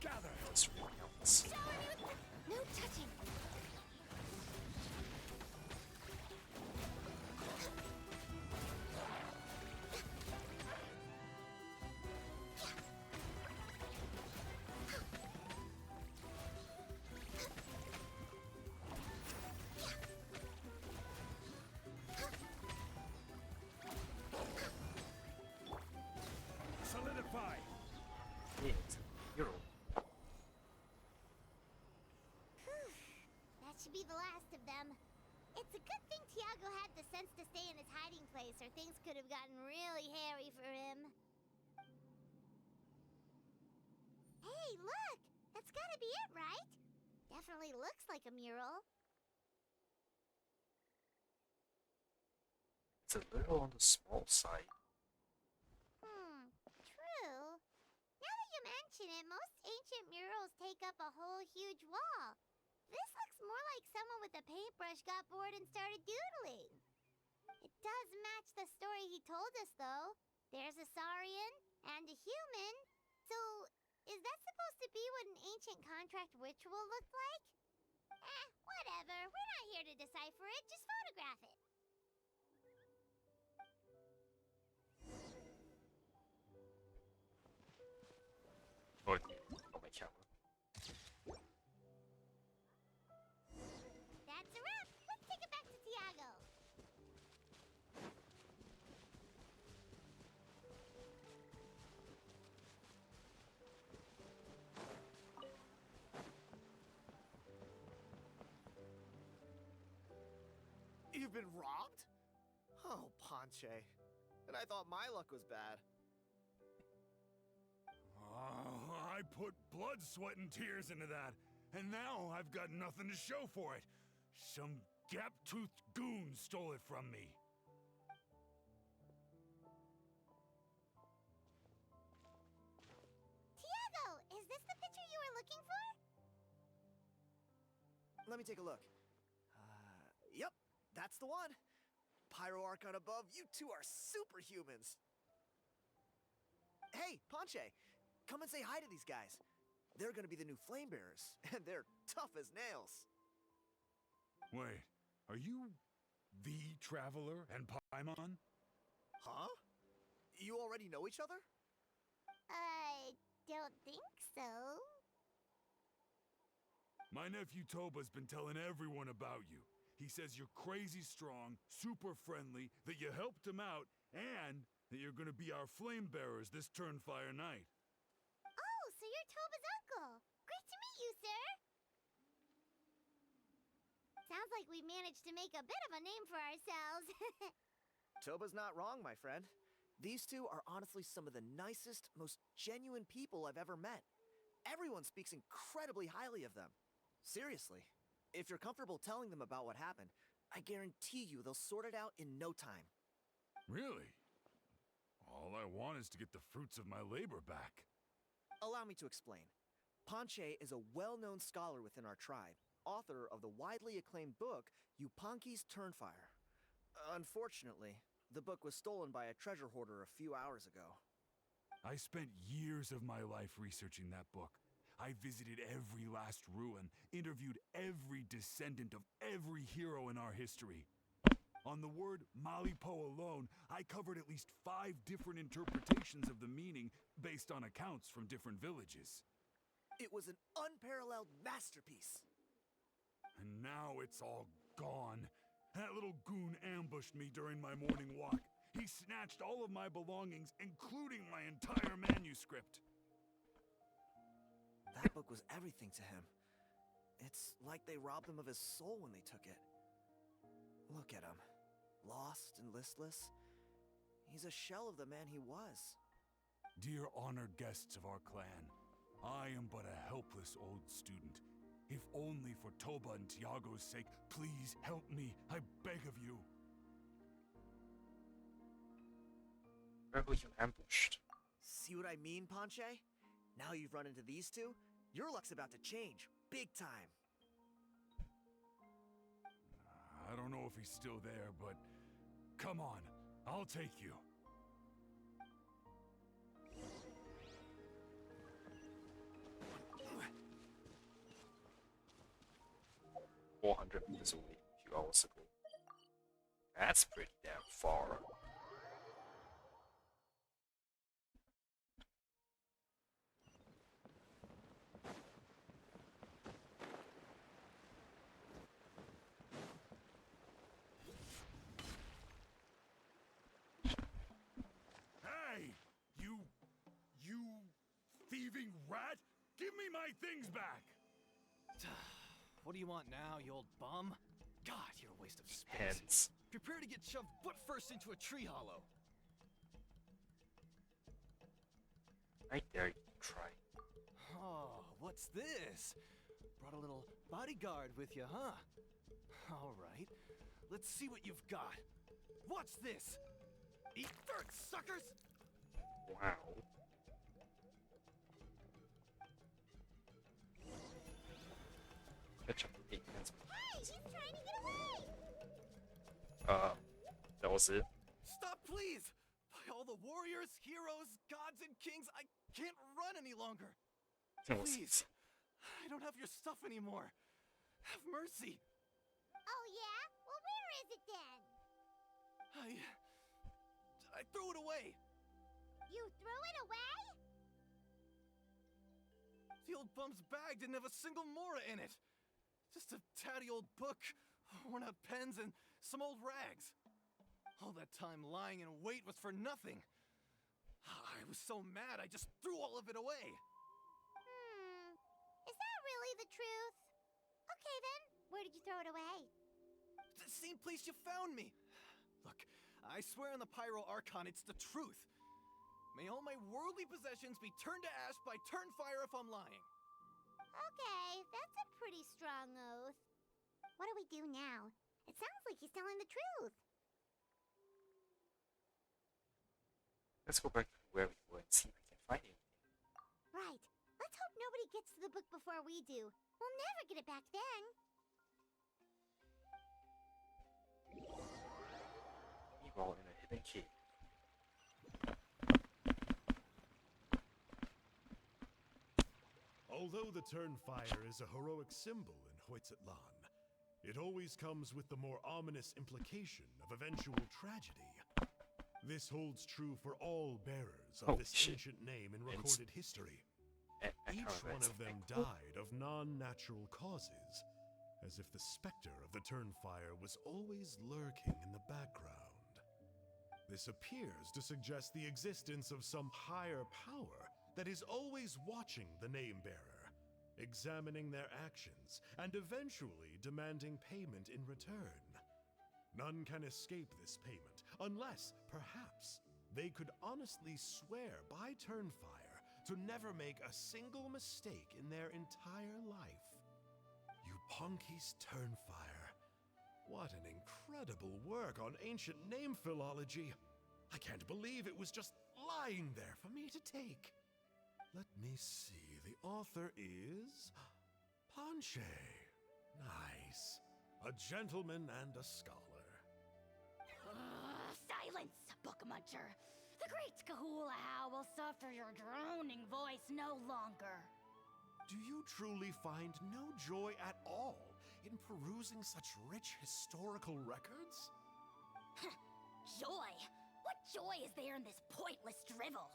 Gather! That's really else. Shower me with the... No touching. Solidify! Hit. Hero. That should be the last of them. It's a good thing Tiago had the sense to stay in his hiding place, or things could have gotten really hairy for him. Hey, look! That's gotta be it, right? Definitely looks like a mural. It's a little on the small side. True. Now that you mention it, most ancient murals take up a whole huge wall. This looks more like someone with a paintbrush got bored and started doodling. It does match the story he told us, though. There's a Saurian and a human. So, is that supposed to be what an ancient contract ritual looked like? Whatever. We're not here to decipher it. Just photograph it. Oh, on my camera. That's a wrap. Let's take it back to Tiago. You've been robbed? Oh, Ponche. And I thought my luck was bad. I put blood, sweat, and tears into that, and now I've got nothing to show for it. Some gap-toothed goon stole it from me. Tiago, is this the picture you were looking for? Let me take a look. Yep, that's the one. Pyro Archon above, you two are superhumans. Hey, Ponche, come and say hi to these guys. They're gonna be the new flame bearers, and they're tough as nails. Wait, are you the Traveler and Paimon? Huh? You already know each other? I don't think so. My nephew Toba's been telling everyone about you. He says you're crazy strong, super friendly, that you helped him out, and that you're gonna be our flame bearers this Turnfire night. Oh, so you're Toba's uncle. Great to meet you, sir. Sounds like we managed to make a bit of a name for ourselves. Toba's not wrong, my friend. These two are honestly some of the nicest, most genuine people I've ever met. Everyone speaks incredibly highly of them. Seriously, if you're comfortable telling them about what happened, I guarantee you they'll sort it out in no time. Really? All I want is to get the fruits of my labor back. Allow me to explain. Yupanqui is a well-known scholar within our tribe, author of the widely acclaimed book Yupanqui's Turnfire. Unfortunately, the book was stolen by a treasure hoarder a few hours ago. I spent years of my life researching that book. I visited every last ruin, interviewed every descendant of every hero in our history. On the word Malipo alone, I covered at least 5 different interpretations of the meaning based on accounts from different villages. It was an unparalleled masterpiece. And now it's all gone. That little goon ambushed me during my morning walk. He snatched all of my belongings, including my entire manuscript. That book was everything to him. It's like they robbed him of his soul when they took it. Look at him. Lost and listless. He's a shell of the man he was. Dear honored guests of our clan, I am but a helpless old student. If only for Toba and Tiago's sake, please help me, I beg of you. Where were you ambushed? See what I mean, Ponche? Now you've run into these two, your luck's about to change, big time. I don't know if he's still there, but come on, I'll take you. 400 meters away a few hours ago. That's pretty damn far. Hey! You thieving rat! Give me my things back! What do you want now, you old bum? God, you're a waste of space. Hands. Prepare to get shoved butt first into a tree hollow. I dare you to try. Oh, what's this? Brought a little bodyguard with you, huh? All right, let's see what you've got. Watch this! Eat dirt, suckers! Wow. Catch up to 8 minutes. Hey, he's trying to get away! That was it. Stop, please! By all the warriors, heroes, gods, and kings, I can't run any longer. That was Please, I don't have your stuff anymore. Have mercy. Oh, yeah? Well, where is it then? I threw it away. You threw it away? The old bum's bag didn't have a single mora in it. Just a tatty old book, worn out pens, and some old rags. All that time lying in wait was for nothing. I was so mad, I just threw all of it away. Is that really the truth? Okay then, where did you throw it away? The same place you found me. Look, I swear on the Pyro Archon it's the truth. May all my worldly possessions be turned to ash by Turnfire if I'm lying. Okay, that's a pretty strong oath. What do we do now? It sounds like he's telling the truth. Let's go back to where we were and see if we can find anything. Right. Let's hope nobody gets to the book before we do. We'll never get it back then. Meanwhile, in a hidden cave. Although the Turnfire is a heroic symbol in Huitzatlan, it always comes with the more ominous implication of eventual tragedy. This holds true for all bearers of this ancient name in recorded history. Each one of them died of non-natural causes, as if the specter of the Turnfire was always lurking in the background. This appears to suggest the existence of some higher power that is always watching the name-bearer, examining their actions, and eventually demanding payment in return. None can escape this payment, unless, perhaps, they could honestly swear by Turnfire to never make a single mistake in their entire life. Yupanqui's Turnfire. What an incredible work on ancient name philology. I can't believe it was just lying there for me to take. Let me see. The author is Ponche. Nice. A gentleman and a scholar. Silence, book muncher. The great Kahula will suffer your droning voice no longer. Do you truly find no joy at all in perusing such rich historical records? Joy? What joy is there in this pointless drivel?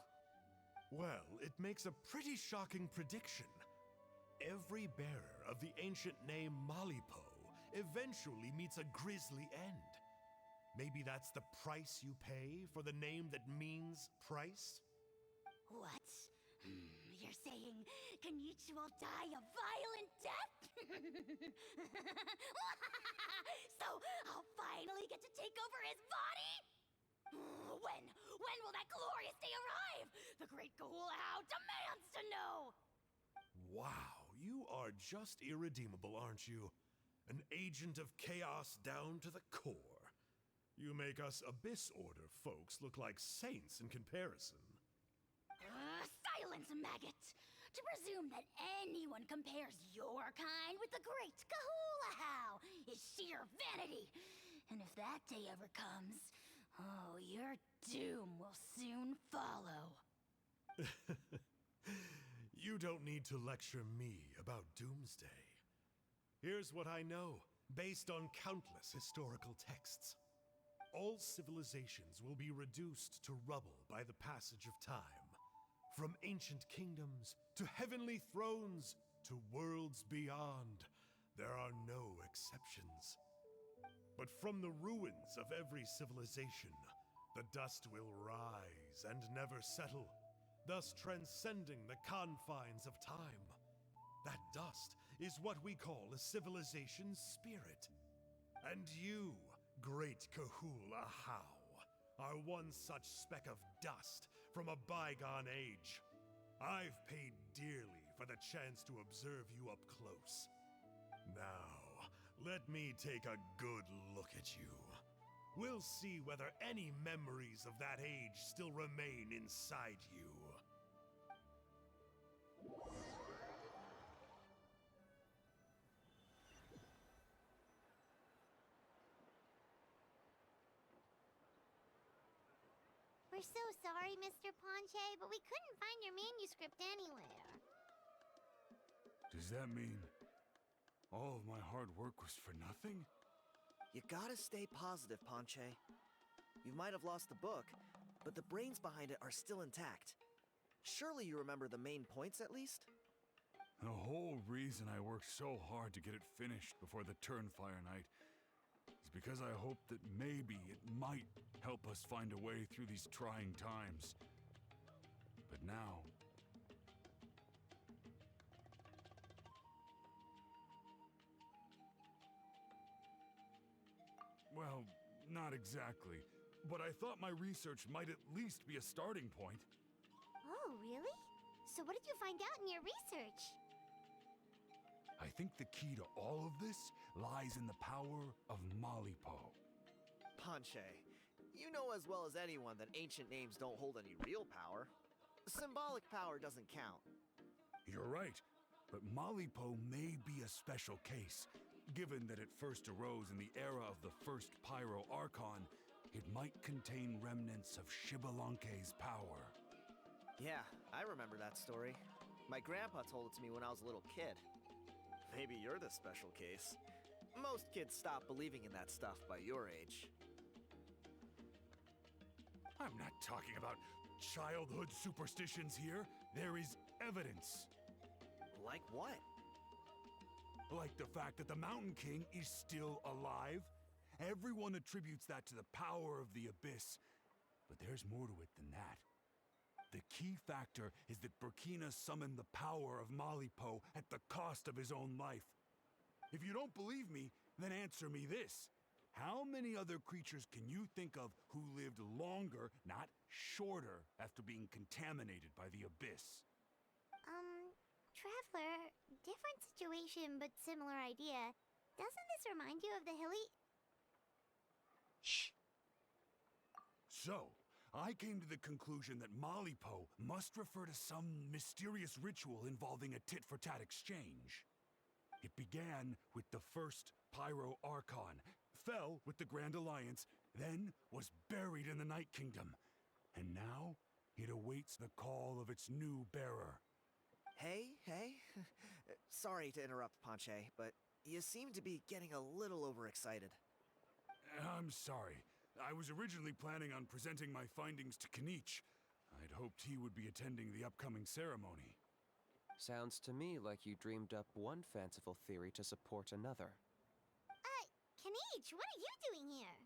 Well, it makes a pretty shocking prediction. Every bearer of the ancient name Malipo eventually meets a grisly end. Maybe that's the price you pay for the name that means price? What? You're saying Kenichi will die a violent death? So I'll finally get to take over his body? When will that glorious day arrive? The great Kahula demands to know! Wow, you are just irredeemable, aren't you? An agent of chaos down to the core. You make us Abyss Order folks look like saints in comparison. Silence, maggot! To presume that anyone compares your kind with the great Kahula is sheer vanity. And if that day ever comes, oh, your doom will soon follow. You don't need to lecture me about Doomsday. Here's what I know, based on countless historical texts. All civilizations will be reduced to rubble by the passage of time. From ancient kingdoms to heavenly thrones to worlds beyond, there are no exceptions. But from the ruins of every civilization, the dust will rise and never settle, thus transcending the confines of time. That dust is what we call a civilization's spirit. And you, great Kahula How, are one such speck of dust from a bygone age. I've paid dearly for the chance to observe you up close. Now, let me take a good look at you. We'll see whether any memories of that age still remain inside you. We're so sorry, Mr. Ponche, but we couldn't find your manuscript anywhere. Does that mean all of my hard work was for nothing? You gotta stay positive, Ponche. You might have lost the book, but the brains behind it are still intact. Surely you remember the main points at least? The whole reason I worked so hard to get it finished before the Turnfire night is because I hoped that maybe it might help us find a way through these trying times. But now... well, not exactly. But I thought my research might at least be a starting point. Oh, really? So what did you find out in your research? I think the key to all of this lies in the power of Malipo. Ponche, you know as well as anyone that ancient names don't hold any real power. Symbolic power doesn't count. You're right, but Malipo may be a special case. Given that it first arose in the era of the first Pyro Archon, it might contain remnants of Shibalanke's power. Yeah, I remember that story. My grandpa told it to me when I was a little kid. Maybe you're the special case. Most kids stop believing in that stuff by your age. I'm not talking about childhood superstitions here. There is evidence. Like what? Like the fact that the Mountain King is still alive. Everyone attributes that to the power of the Abyss. But there's more to it than that. The key factor is that Burkina summoned the power of Malipo at the cost of his own life. If you don't believe me, then answer me this. How many other creatures can you think of who lived longer, not shorter, after being contaminated by the Abyss? Traveler, different situation but similar idea. Doesn't this remind you of the hilly... Shh. So, I came to the conclusion that Malipo must refer to some mysterious ritual involving a tit-for-tat exchange. It began with the first Pyro Archon, fell with the Grand Alliance, then was buried in the Night Kingdom, and now it awaits the call of its new bearer. Hey. Sorry to interrupt, Panche, but you seem to be getting a little overexcited. I'm sorry. I was originally planning on presenting my findings to Kanich. I'd hoped he would be attending the upcoming ceremony. Sounds to me like you dreamed up one fanciful theory to support another. Kanich, what are you doing here?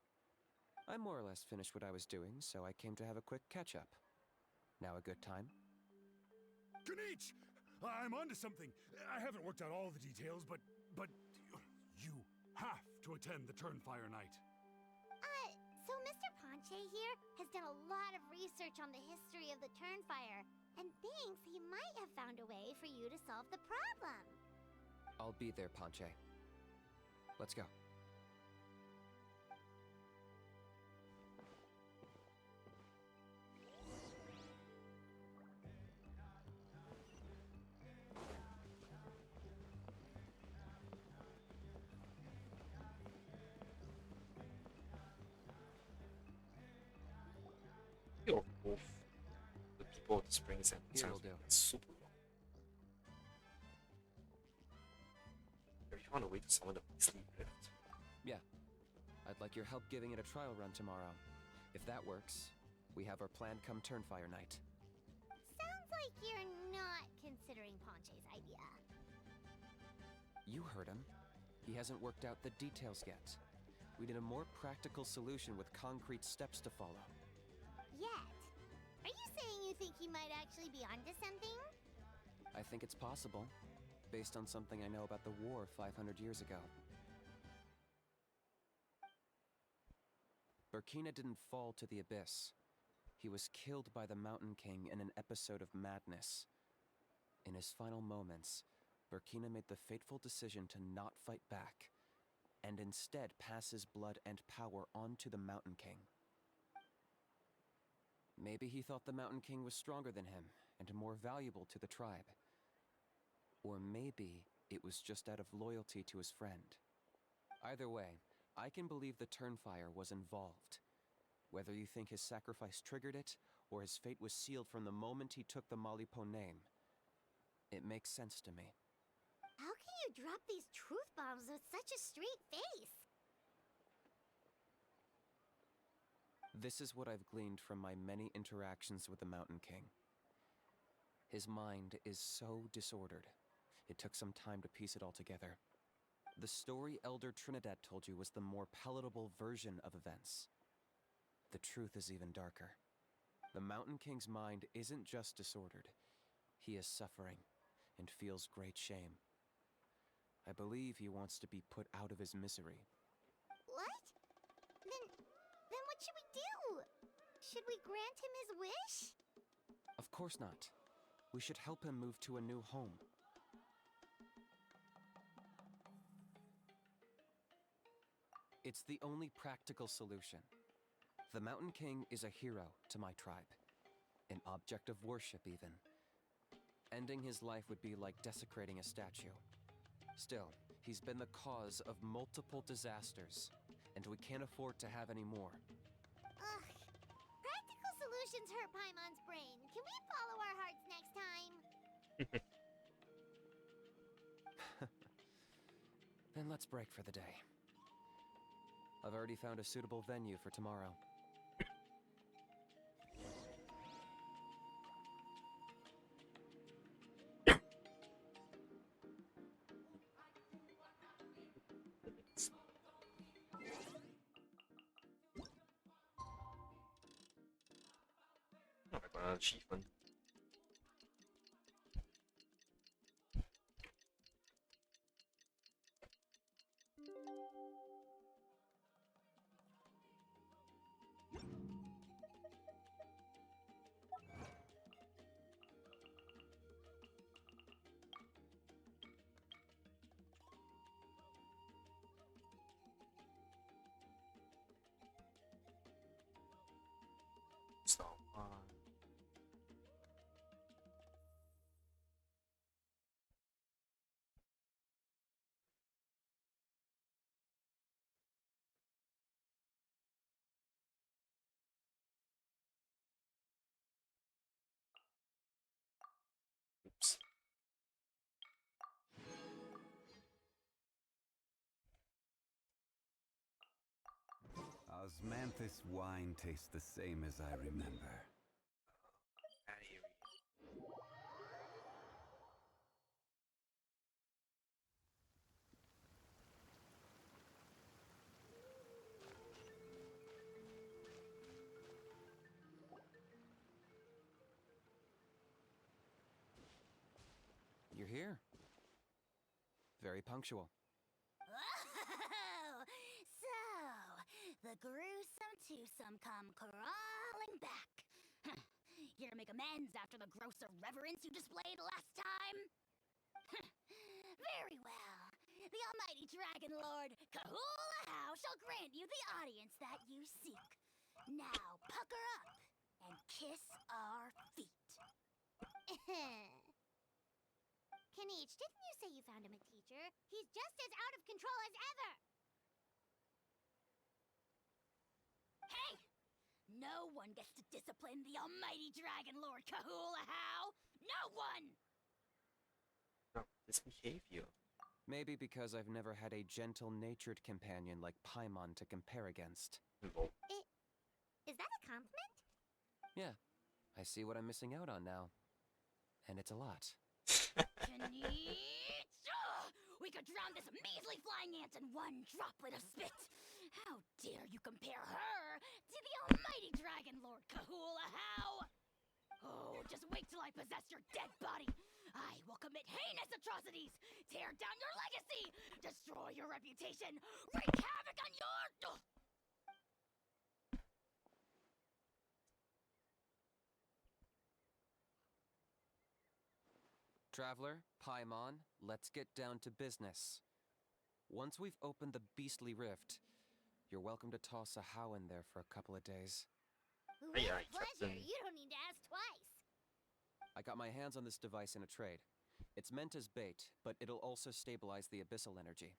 I more or less finished what I was doing, so I came to have a quick catch-up. Now a good time? Kanich! I'm onto something. I haven't worked out all the details, but you have to attend the Turnfire night. So Mr. Panche here has done a lot of research on the history of the Turnfire, and thinks he might have found a way for you to solve the problem. I'll be there, Panche. Let's go. Of both the people of the springs and Here will sounds do. it's super long. Have you found a way to summon the beastly rift? Yeah. I'd like your help giving it a trial run tomorrow. If that works, we have our plan come Turnfire night. Sounds like you're not considering Panche's idea. You heard him. He hasn't worked out the details yet. We need a more practical solution with concrete steps to follow. Yet. Are you saying you think he might actually be onto something? I think it's possible, based on something I know about the war 500 years ago. Burkina didn't fall to the abyss. He was killed by the Mountain King in an episode of madness. In his final moments, Burkina made the fateful decision to not fight back, and instead pass his blood and power on to the Mountain King. Maybe he thought the Mountain King was stronger than him, and more valuable to the tribe. Or maybe it was just out of loyalty to his friend. Either way, I can believe the Turnfire was involved. Whether you think his sacrifice triggered it, or his fate was sealed from the moment he took the Malipo name, it makes sense to me. How can you drop these truth bombs with such a straight face? This is what I've gleaned from my many interactions with the Mountain King. His mind is so disordered. It took some time to piece it all together. The story Elder Trinidad told you was the more palatable version of events. The truth is even darker. The Mountain King's mind isn't just disordered. He is suffering and feels great shame. I believe he wants to be put out of his misery. What? Then what should we do? Should we grant him his wish? Of course not. We should help him move to a new home. It's the only practical solution. The Mountain King is a hero to my tribe. An object of worship, even. Ending his life would be like desecrating a statue. Still, he's been the cause of multiple disasters, and we can't afford to have any more. Ugh. Practical solutions hurt Paimon's brain. Can we follow our hearts next time? Then let's break for the day. I've already found a suitable venue for tomorrow. I got an achievement. Osmanthus wine tastes the same as I remember. You're here. Very punctual. Oh, so the gruesome twosome come crawling back. Here to make amends after the gross irreverence you displayed last time? Very well. The almighty Dragon Lord Kahula shall grant you the audience that you seek. Now pucker up and kiss our feet. Kanich, didn't you say you found him a teacher? He's just as out of control as ever! Hey! No one gets to discipline the almighty Dragon Lord Kahula! No one! No, this behavior. Maybe because I've never had a gentle-natured companion like Paimon to compare against. Is that a compliment? Yeah, I see what I'm missing out on now. And it's a lot. Kanich! We could drown this measly flying ant in one droplet of spit! How dare you compare her to the almighty Dragon Lord Kahula! Oh, just wait till I possess your dead body! I will commit heinous atrocities! Tear down your legacy! Destroy your reputation! Wreak havoc on your... Traveler, Paimon, let's get down to business. Once we've opened the beastly rift, you're welcome to toss a how in there for a couple of days. With pleasure, you don't need to ask twice. I got my hands on this device in a trade. It's meant as bait, but it'll also stabilize the abyssal energy.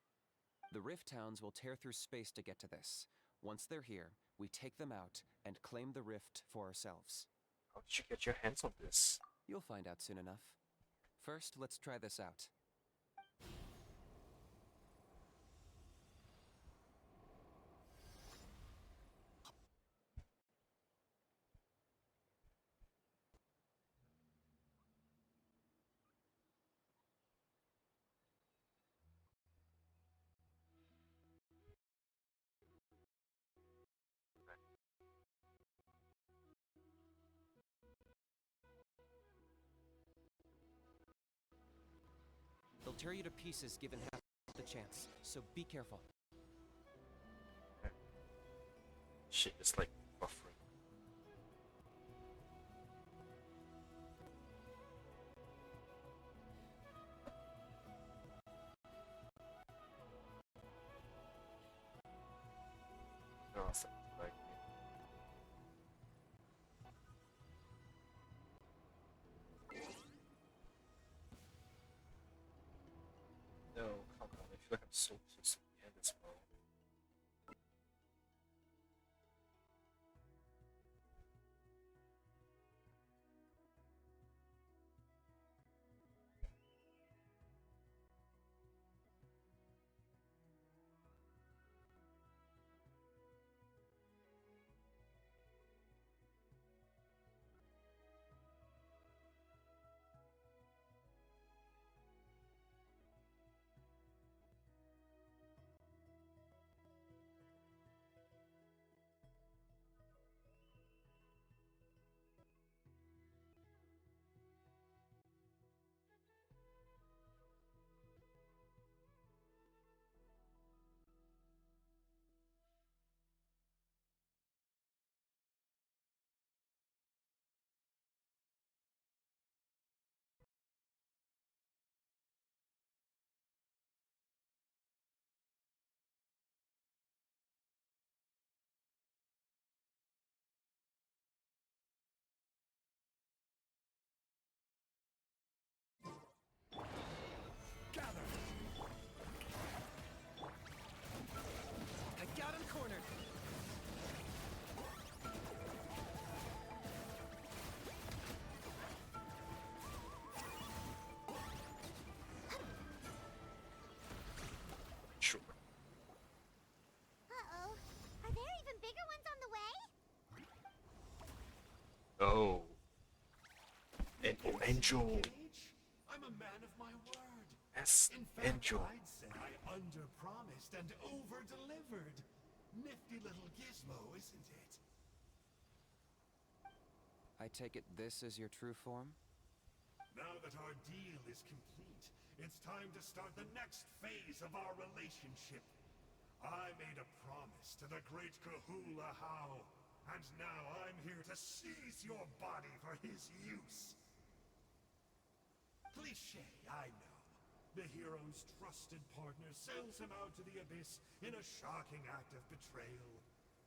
The rift towns will tear through space to get to this. Once they're here, we take them out and claim the rift for ourselves. How did you get your hands on this? You'll find out soon enough. First, let's try this out. They'll tear you to pieces given half the chance, so be careful. Shit is like buffering. No, something like me. No, come on, I feel like I'm so close to the end as well. Angel. I'm a man of my word. Yes, In fact, Angel. I'd say I under-promised and over-delivered. Nifty little gizmo, isn't it? I take it this is your true form? Now that our deal is complete, it's time to start the next phase of our relationship. I made a promise to the great Kahula How, and now I'm here to seize your body for his use. Cliché, I know. The hero's trusted partner sells him out to the abyss in a shocking act of betrayal.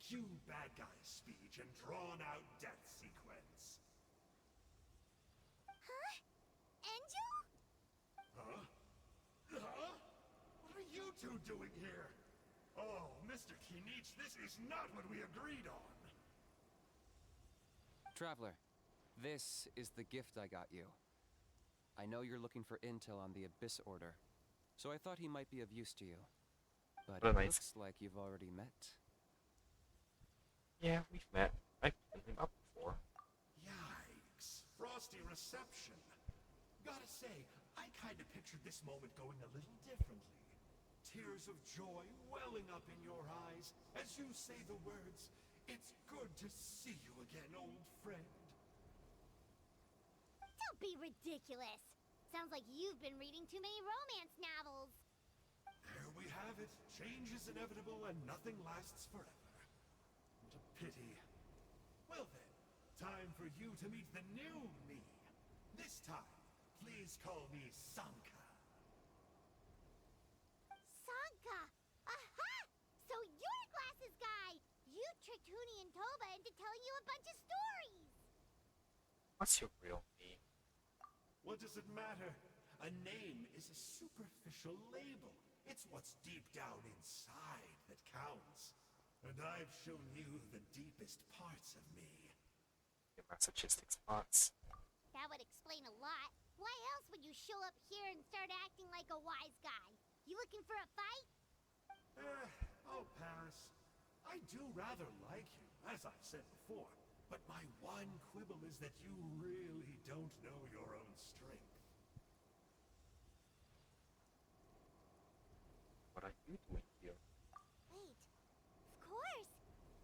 Cue bad guy speech and drawn-out death sequence. Huh? Angel? Huh? Huh? What are you two doing here? Oh, Mr. Kinich, this is not what we agreed on. Traveler, this is the gift I got you. I know you're looking for intel on the Abyss Order, so I thought he might be of use to you. But What it a nice- looks like you've already met. Yeah, we've met. I've picked him up before. Yikes. Frosty reception. Gotta say, I kinda pictured this moment going a little differently. Tears of joy welling up in your eyes as you say the words, "It's good to see you again, old friend." Don't be ridiculous. Sounds like you've been reading too many romance novels. There we have it. Change is inevitable and nothing lasts forever. What a pity. Well then, time for you to meet the new me. This time, please call me Sanka. Sanka! Aha! So you're a glasses guy! You tricked Huni and Toba into telling you a bunch of stories! What's your real name? What does it matter? A name is a superficial label. It's what's deep down inside that counts. And I've shown you the deepest parts of me. Your masochistic spots. That would explain a lot. Why else would you show up here and start acting like a wise guy? You looking for a fight? I'll pass. I do rather like you, as I've said before. But my one quibble is that you really don't know your own strength. What are you doing here? Wait. Of course!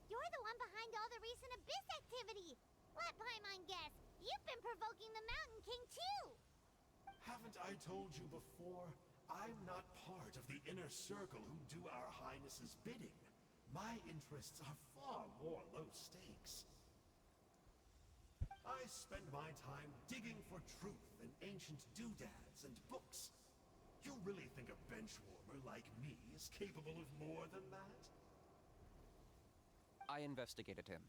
You're the one behind all the recent Abyss activity! Let Paimon guess, you've been provoking the Mountain King too! Haven't I told you before? I'm not part of the inner circle who do our Highness's bidding. My interests are far more low stakes. I spend my time digging for truth in ancient doodads and books. You really think a benchwarmer like me is capable of more than that? I investigated him.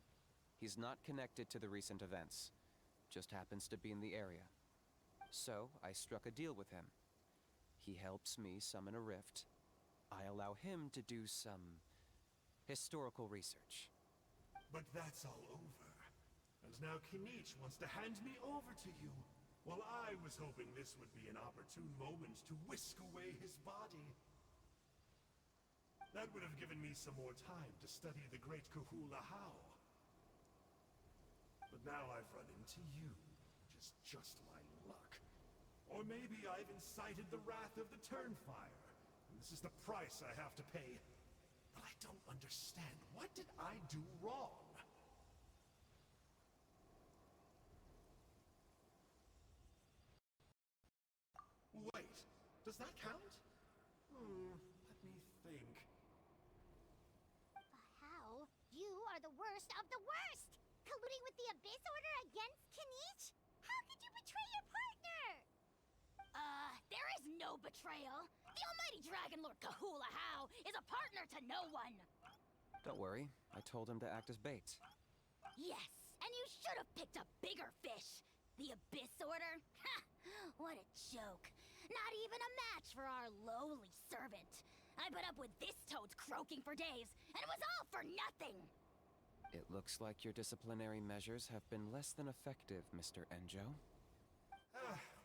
He's not connected to the recent events. Just happens to be in the area. So, I struck a deal with him. He helps me summon a rift. I allow him to do some historical research. But that's all over. And now Kinich wants to hand me over to you. Well, I was hoping this would be an opportune moment to whisk away his body. That would have given me some more time to study the great Kahula How. But now I've run into you, which is just my luck. Or maybe I've incited the wrath of the Turnfire, and this is the price I have to pay. But I don't understand. What did I do wrong? Wait, does that count? Let me think. How? You are the worst of the worst! Colluding with the Abyss Order against Kinich? How could you betray your partner? There is no betrayal. The almighty Dragon Lord Kahula How is a partner to no one. Don't worry, I told him to act as bait. Yes, and you should have picked a bigger fish. The Abyss Order? Ha! What a joke. Not even a match for our lowly servant. I put up with this toad's croaking for days, and it was all for nothing. It looks like your disciplinary measures have been less than effective, Mr. Enjo.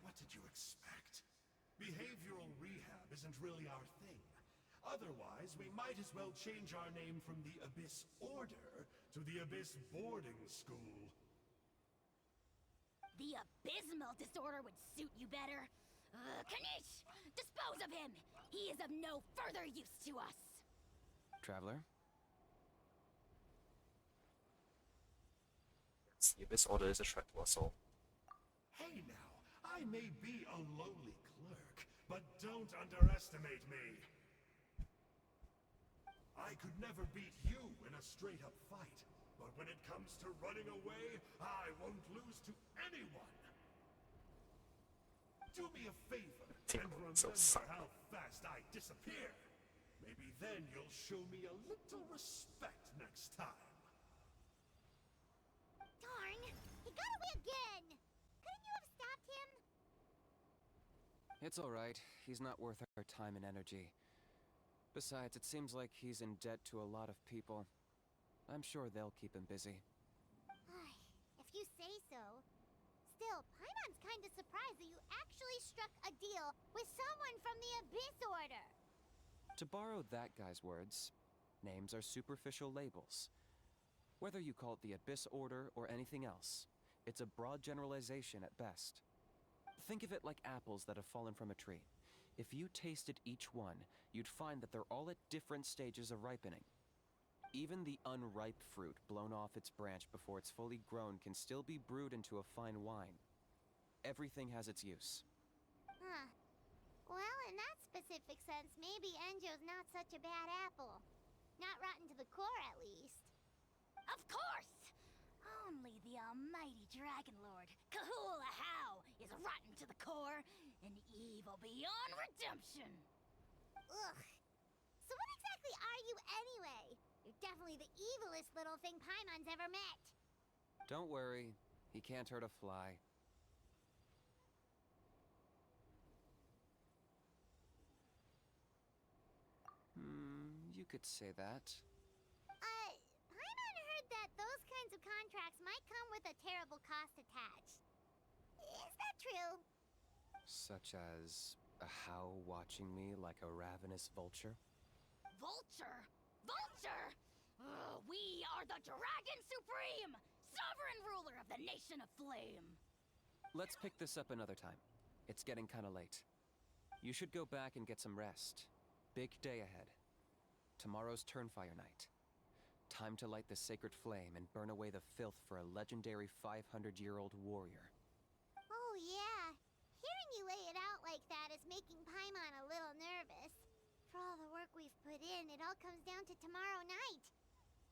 What did you expect? Behavioral rehab isn't really our thing. Otherwise, we might as well change our name from the Abyss Order to the Abyss Boarding School. The abysmal disorder would suit you better. Kanish! Dispose of him! He is of no further use to us! Traveler? The Abyss Order is a threat to us all. Hey now, I may be a lowly clerk, but don't underestimate me. I could never beat you in a straight-up fight, but when it comes to running away, I won't lose to anyone. Do me a favor and remember how fast I disappear. Maybe then you'll show me a little respect next time. Darn! He got away again! Couldn't you have stopped him? It's alright. He's not worth our time and energy. Besides, it seems like he's in debt to a lot of people. I'm sure they'll keep him busy. If you say so. Still, Paimon's kinda surprised that you actually struck a deal with someone from the Abyss Order. To borrow that guy's words, names are superficial labels. Whether you call it the Abyss Order or anything else, it's a broad generalization at best. Think of it like apples that have fallen from a tree. If you tasted each one, you'd find that they're all at different stages of ripening. Even the unripe fruit blown off its branch before it's fully grown can still be brewed into a fine wine. Everything has its use. Huh. Well, in that specific sense, maybe Enjo's not such a bad apple. Not rotten to the core, at least. Of course! Only the almighty Dragon Lord, Kahul Ahau, is rotten to the core and evil beyond redemption. Ugh. So what exactly are you anyway? You're definitely the evilest little thing Paimon's ever met. Don't worry, he can't hurt a fly. You could say that. Paimon heard that those kinds of contracts might come with a terrible cost attached. Is that true? Such as a How watching me like a ravenous vulture? Vulture? Vulture! We are the Dragon Supreme! Sovereign ruler of the Nation of Flame! Let's pick this up another time. It's getting kinda late. You should go back and get some rest. Big day ahead. Tomorrow's Turnfire night. Time to light the sacred flame and burn away the filth for a legendary 500-year-old warrior. Oh yeah. Hearing you lay it out like that is making Paimon a little nervous. For all the work we've put in, it all comes down to tomorrow night.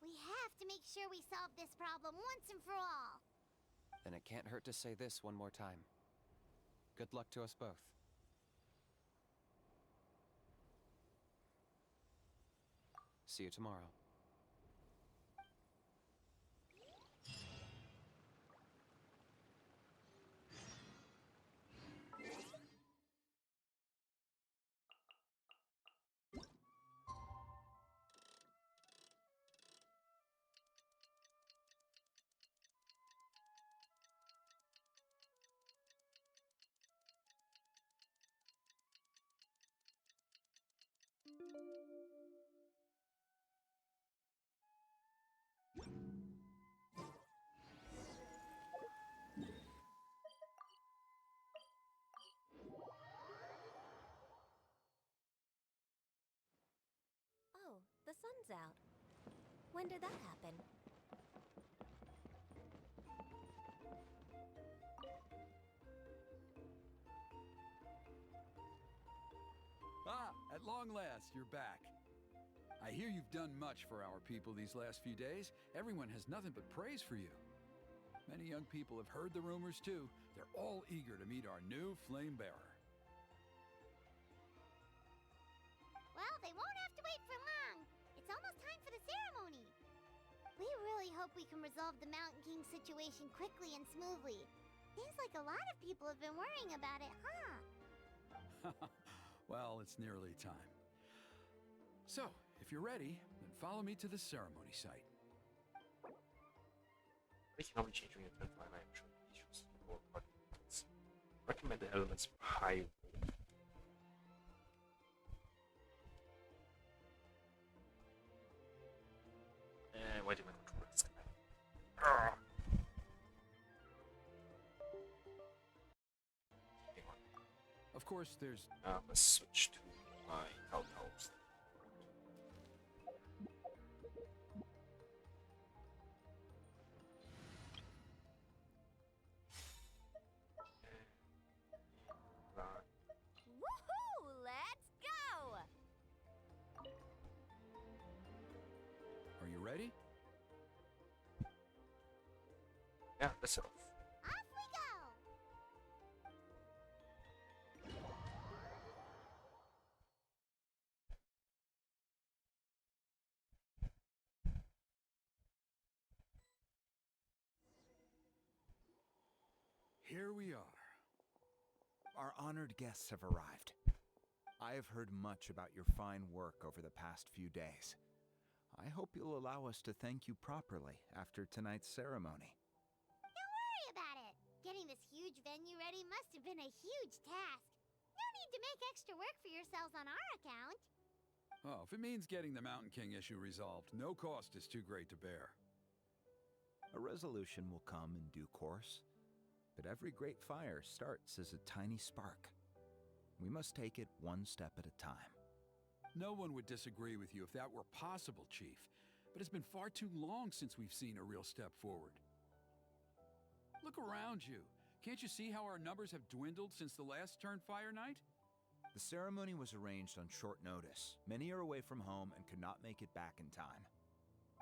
We have to make sure we solve this problem once and for all. Then it can't hurt to say this one more time. Good luck to us both. See you tomorrow. Oh, the sun's out. When did that happen? Ah, at long last, you're back. I hear you've done much for our people these last few days. Everyone has nothing but praise for you. Many young people have heard the rumors too. They're all eager to meet our new flame bearer. Well, they won't have to wait for long. It's almost time for the ceremony. We really hope we can resolve the Mountain King situation quickly and smoothly. Seems like a lot of people have been worrying about it, huh? Well, it's nearly time. So, if you're ready, then follow me to the ceremony site. We cannot be changing the Turnfire actual issues or arguments. Recommend the elements high roll. And why did my controller disconnect? Of course, there's... Let's switch to my outpost. Woohoo! Let's go! Are you ready? Yeah, that's enough. Off we go! Here we are. Our honored guests have arrived. I have heard much about your fine work over the past few days. I hope you'll allow us to thank you properly after tonight's ceremony. Don't worry about it. Getting this huge venue ready must have been a huge task. No need to make extra work for yourselves on our account. Oh, if it means getting the Mountain King issue resolved, no cost is too great to bear. A resolution will come in due course, but every great fire starts as a tiny spark. We must take it one step at a time. No one would disagree with you if that were possible, Chief, but it's been far too long since we've seen a real step forward. Look around you. Can't you see how our numbers have dwindled since the last Turnfire night? The ceremony was arranged on short notice. Many are away from home and could not make it back in time.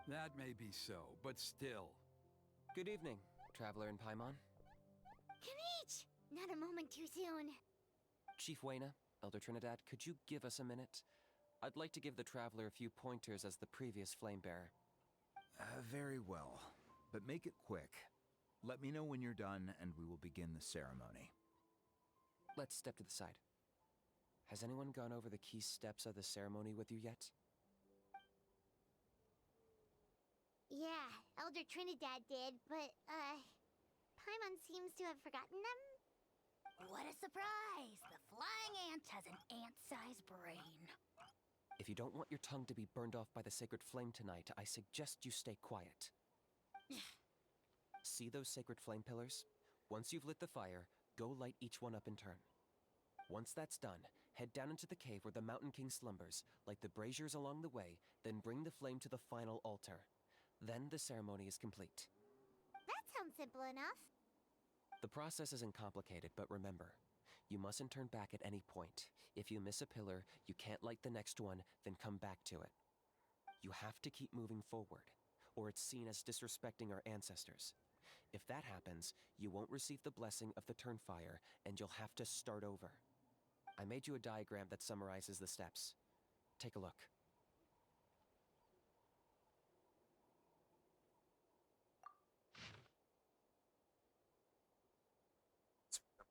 That may be so, but still. Good evening, Traveler in Paimon. Kanich! Not a moment too soon. Chief Wayna, Elder Trinidad, could you give us a minute? I'd like to give the Traveler a few pointers as the previous Flamebearer. Very well, but make it quick. Let me know when you're done and we will begin the ceremony. Let's step to the side. Has anyone gone over the key steps of the ceremony with you yet? Yeah, Elder Trinidad did, but, Paimon seems to have forgotten them? What a surprise! The flying ant has an ant-sized brain. If you don't want your tongue to be burned off by the sacred flame tonight, I suggest you stay quiet. See those sacred flame pillars? Once you've lit the fire, go light each one up in turn. Once that's done, head down into the cave where the Mountain King slumbers, light the braziers along the way, then bring the flame to the final altar. Then the ceremony is complete. That sounds simple enough. The process isn't complicated, but remember, you mustn't turn back at any point. If you miss a pillar, you can't light the next one, then come back to it. You have to keep moving forward, or it's seen as disrespecting our ancestors. If that happens, you won't receive the blessing of the Turnfire, and you'll have to start over. I made you a diagram that summarizes the steps. Take a look.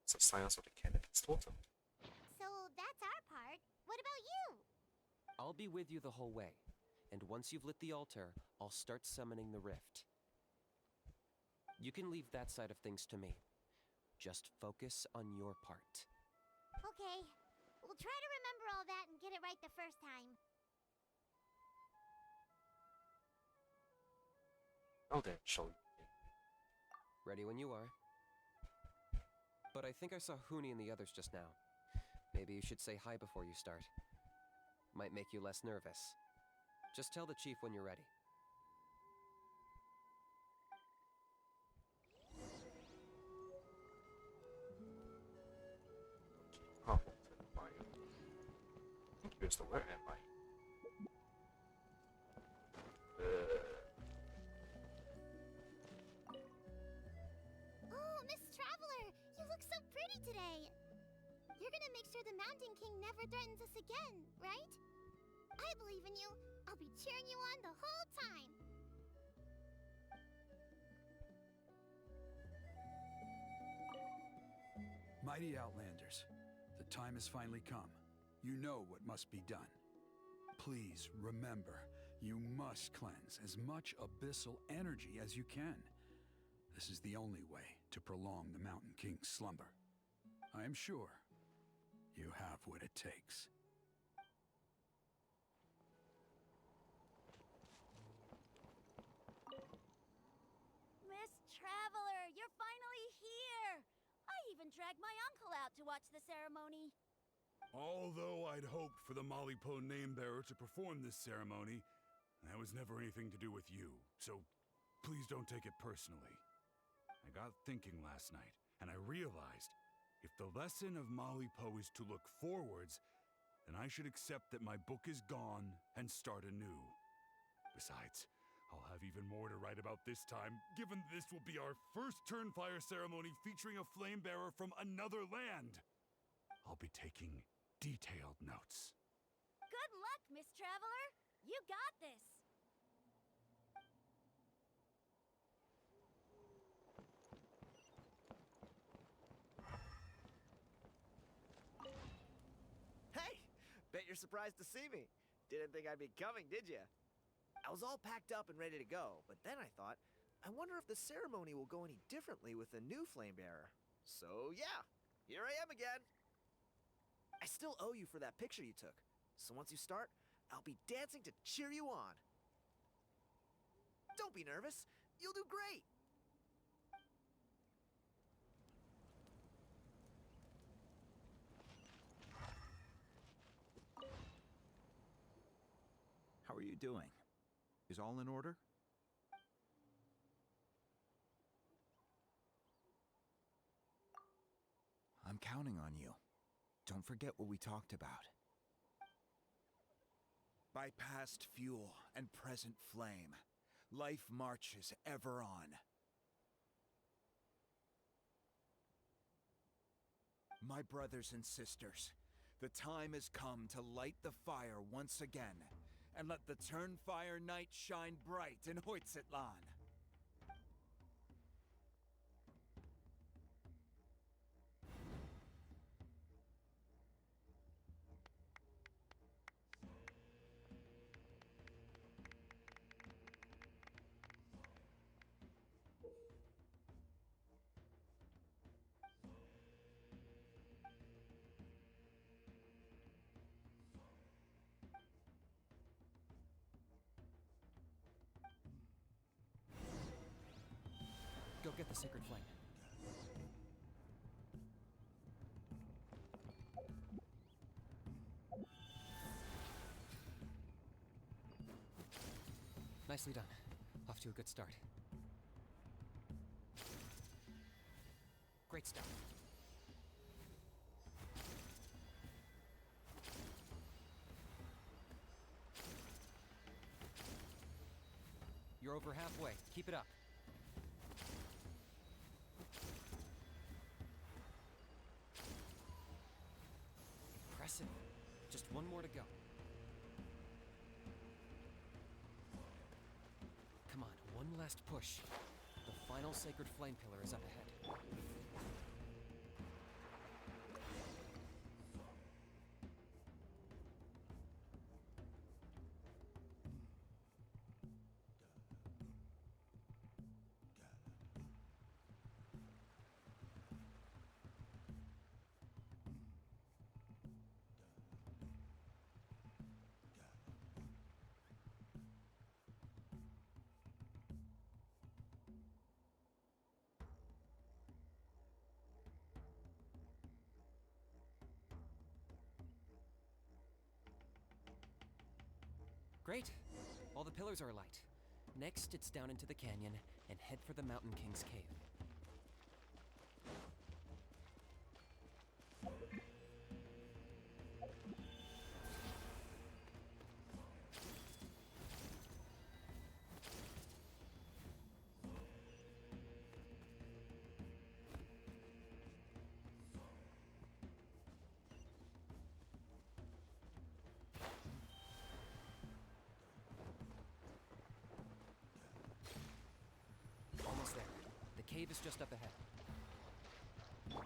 It's a science of the Canopy's totem. So that's our part. What about you? I'll be with you the whole way, and once you've lit the altar, I'll start summoning the rift. You can leave that side of things to me. Just focus on your part. Okay. We'll try to remember all that and get it right the first time. Oh, then, shall we begin? Ready when you are. But I think I saw Huni and the others just now. Maybe you should say hi before you start. Might make you less nervous. Just tell the chief when you're ready. Oh, I think here's the where am I? Oh, Miss Traveler, you look so pretty today. You're gonna make sure the Mountain King never threatens us again, right? I believe in you. I'll be cheering you on the whole time. Mighty Outlanders, the time has finally come. You know what must be done. Please remember, you must cleanse as much abyssal energy as you can. This is the only way to prolong the Mountain King's slumber. I am sure you have what it takes. Miss Traveler, you're finally here! I even dragged my uncle out to watch the ceremony. Although I'd hoped for the Malipo name-bearer to perform this ceremony, that was never anything to do with you, so please don't take it personally. I got thinking last night, and I realized if the lesson of Malipo is to look forwards, then I should accept that my book is gone and start anew. Besides, I'll have even more to write about this time, given this will be our first Turnfire ceremony featuring a flame-bearer from another land. I'll be taking detailed notes. Good luck, Miss Traveler! You got this! Hey! Bet you're surprised to see me. Didn't think I'd be coming, did you? I was all packed up and ready to go, but then I thought, I wonder if the ceremony will go any differently with the new flame bearer. So yeah, here I am again. I still owe you for that picture you took, so once you start, I'll be dancing to cheer you on. Don't be nervous, you'll do great. How are you doing? Is all in order? I'm counting on you. Don't forget what we talked about. By past fuel and present flame, life marches ever on. My brothers and sisters, the time has come to light the fire once again, and let the Turnfire night shine bright in Hoytzitlan. Go get the sacred flame. Nicely done. Off to a good start. Great stuff. You're over halfway. Keep it up. Impressive. Just one more to go. Come on, one last push. The final sacred flame pillar is up ahead. Great. All the pillars are alight. Next, it's down into the canyon and head for the Mountain King's cave. Almost there. The cave is just up ahead. The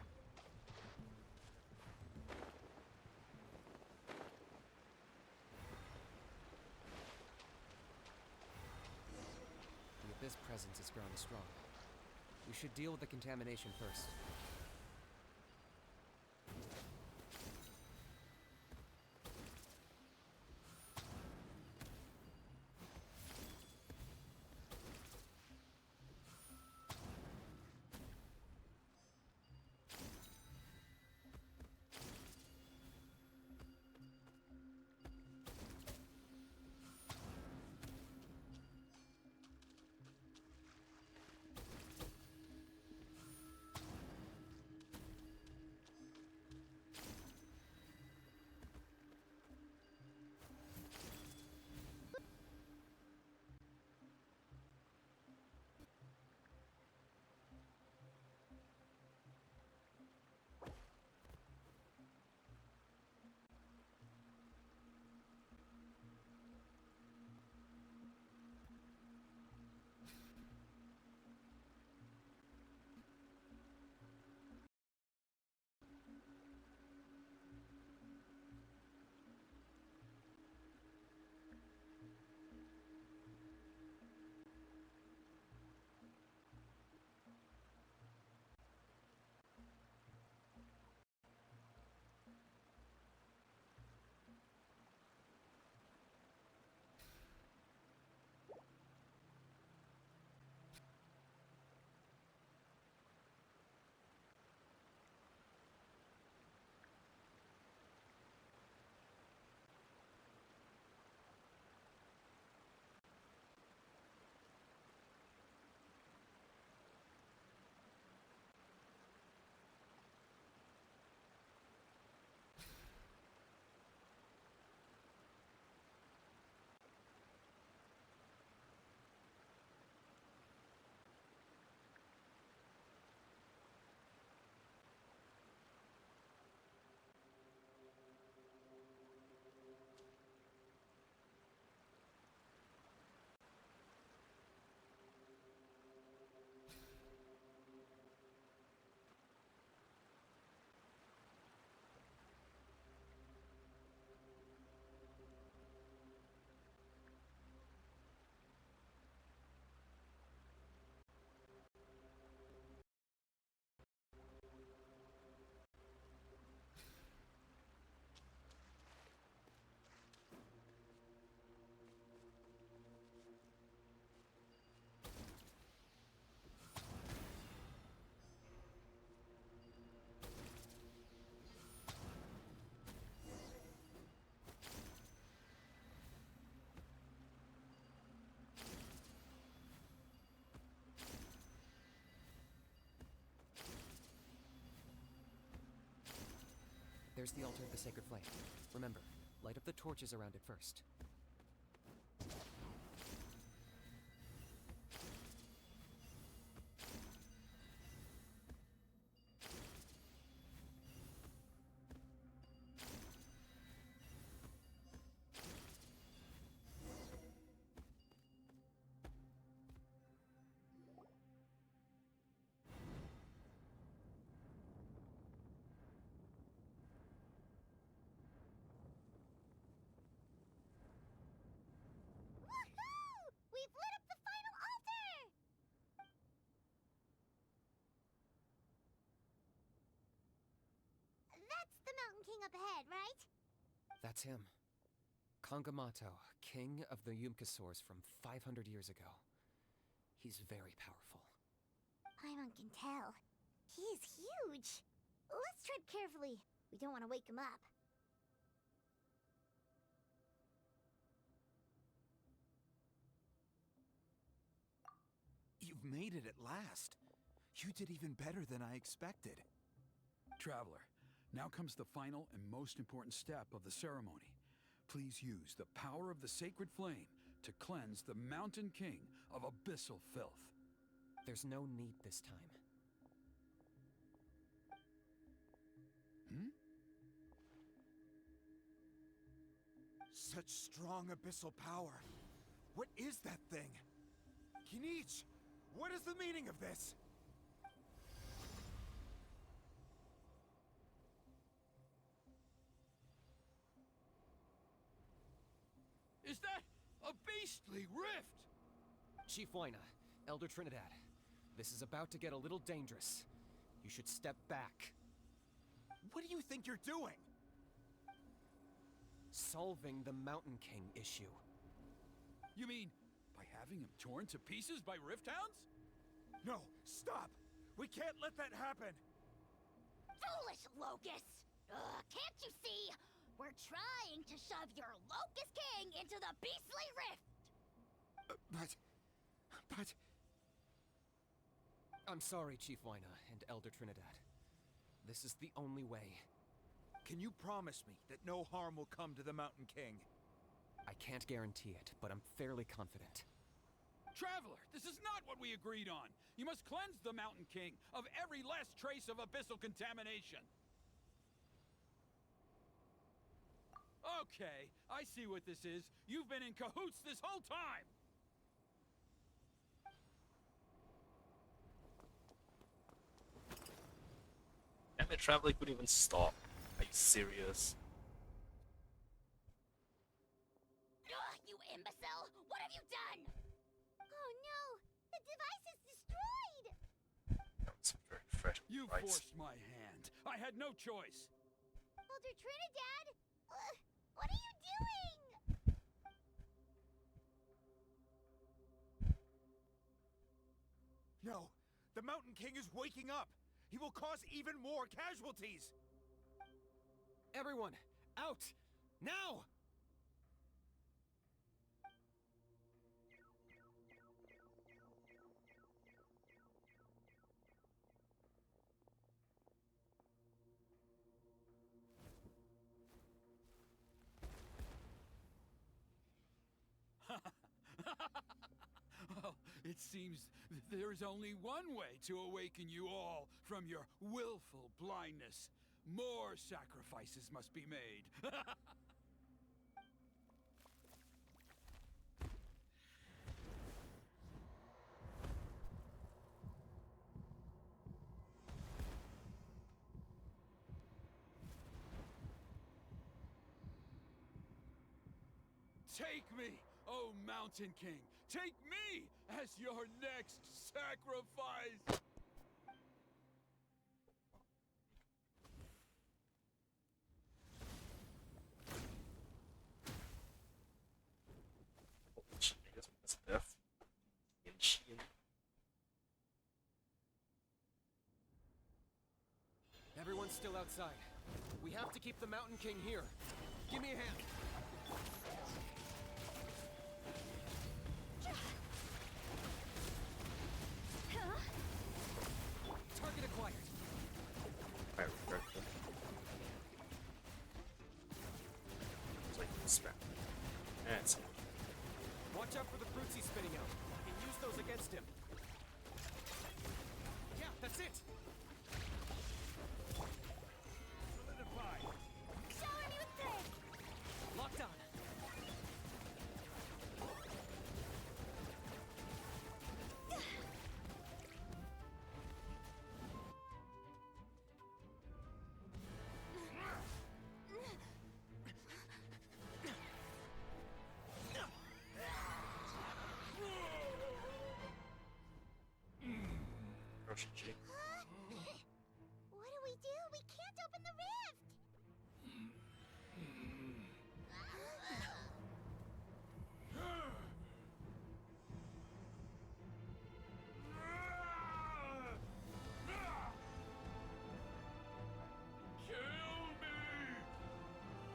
Abyss presence is growing strong. We should deal with the contamination first. There's the altar of the sacred flame. Remember, light up the torches around it first. Woohoo! We've lit up the final altar! That's the Mountain King up ahead, right? That's him. Kangamato, king of the Yumkasaurs from 500 years ago. He's very powerful. Paimon can tell. He is huge. Let's tread carefully. We don't want to wake him up. You've made it at last. You did even better than I expected. Traveler, now comes the final and most important step of the ceremony. Please use the power of the sacred flame to cleanse the Mountain King of abyssal filth. There's no need this time. Such strong abyssal power. What is that thing? Kinich, what is the meaning of this? Is that a beastly rift? Chief Wyna, Elder Trinidad, this is about to get a little dangerous. You should step back. What do you think you're doing? Solving the Mountain King issue. You mean by having him torn to pieces by rift hounds? No, stop! We can't let that happen! Foolish Locust! Can't you see? We're trying to shove your Locust King into the beastly rift! But... I'm sorry, Chief Wyna and Elder Trinidad. This is the only way. Can you promise me that no harm will come to the Mountain King? I can't guarantee it, but I'm fairly confident. Traveler, this is not what we agreed on. You must cleanse the Mountain King of every last trace of abyssal contamination. Okay, I see what this is. You've been in cahoots this whole time! Damn it, Traveler couldn't even stop. Are you serious? You imbecile! What have you done? Oh no! The device is destroyed! That's very fresh. You right? forced my hand. I had no choice. Elder Trinidad? What are you doing? No! The Mountain King is waking up! He will cause even more casualties! Everyone, out! Now! Well, it seems there is only one way to awaken you all from your willful blindness. More sacrifices must be made. Take me, O Mountain King! Take me as your next sacrifice! I guess that's death. Genshin. Everyone's still outside. We have to keep the Mountain King here. Give me a hand. Target acquired. Very good. spam. And some. Watch out for the fruits he's spitting out. You can use those against him. Yeah, that's it. Solidify. Shower me with praise. Locked on. Roshichi. What do we do? We can't open the rift! Kill me!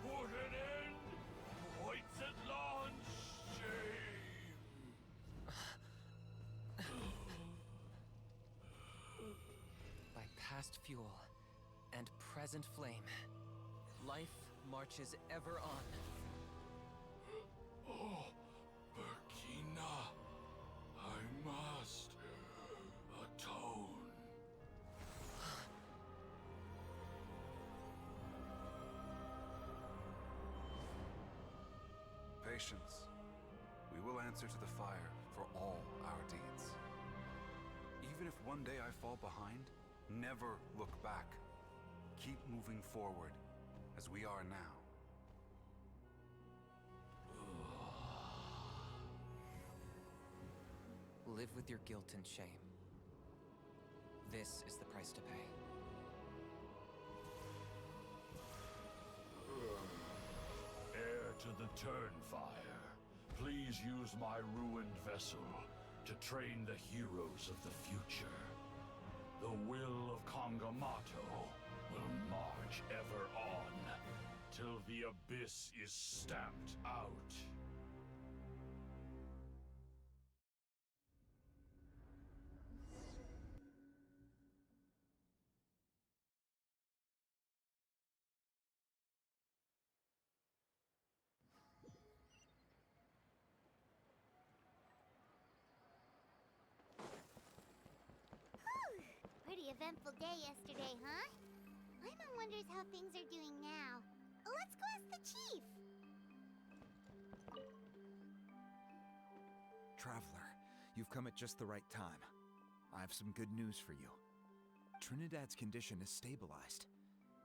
Put an end to White's shame! By past fuel and present flame, life marches ever on. Oh, Burkina, I must atone. Patience. We will answer to the fire for all our deeds. Even if one day I fall behind, never look back. Keep moving forward, as we are now. Live with your guilt and shame. This is the price to pay. Heir to the Turnfire, please use my ruined vessel to train the heroes of the future. The will of Kongamato will march ever on, till the abyss is stamped out. Pretty eventful day yesterday, huh? Paimon wonders how things are doing now. Let's go ask the chief. Traveler, you've come at just the right time. I have some good news for you. Trinidad's condition is stabilized.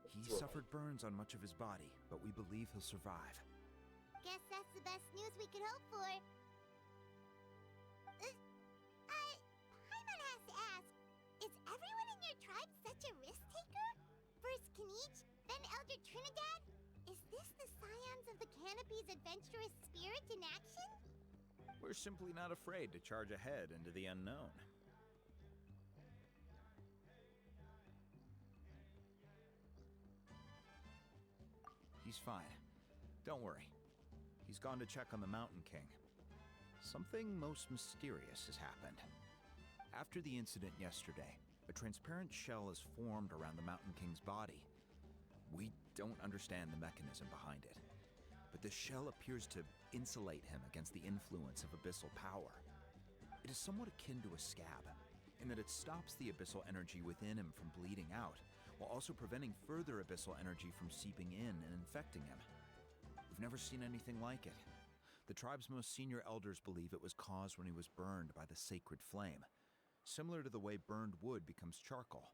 He suffered burns on much of his body, but we believe he'll survive. Guess that's the best news we could hope for. Paimon has to ask, is everyone in your tribe such a risk-taker? First Canopy, then Elder Trinidad? Is this the Scions of the Canopy's adventurous spirit in action? We're simply not afraid to charge ahead into the unknown. He's fine. Don't worry. He's gone to check on the Mountain King. Something most mysterious has happened. After the incident yesterday, a transparent shell is formed around the Mountain King's body. We don't understand the mechanism behind it, but the shell appears to insulate him against the influence of abyssal power. It is somewhat akin to a scab, in that it stops the abyssal energy within him from bleeding out, while also preventing further abyssal energy from seeping in and infecting him. We've never seen anything like it. The tribe's most senior elders believe it was caused when he was burned by the sacred flame, similar to the way burned wood becomes charcoal.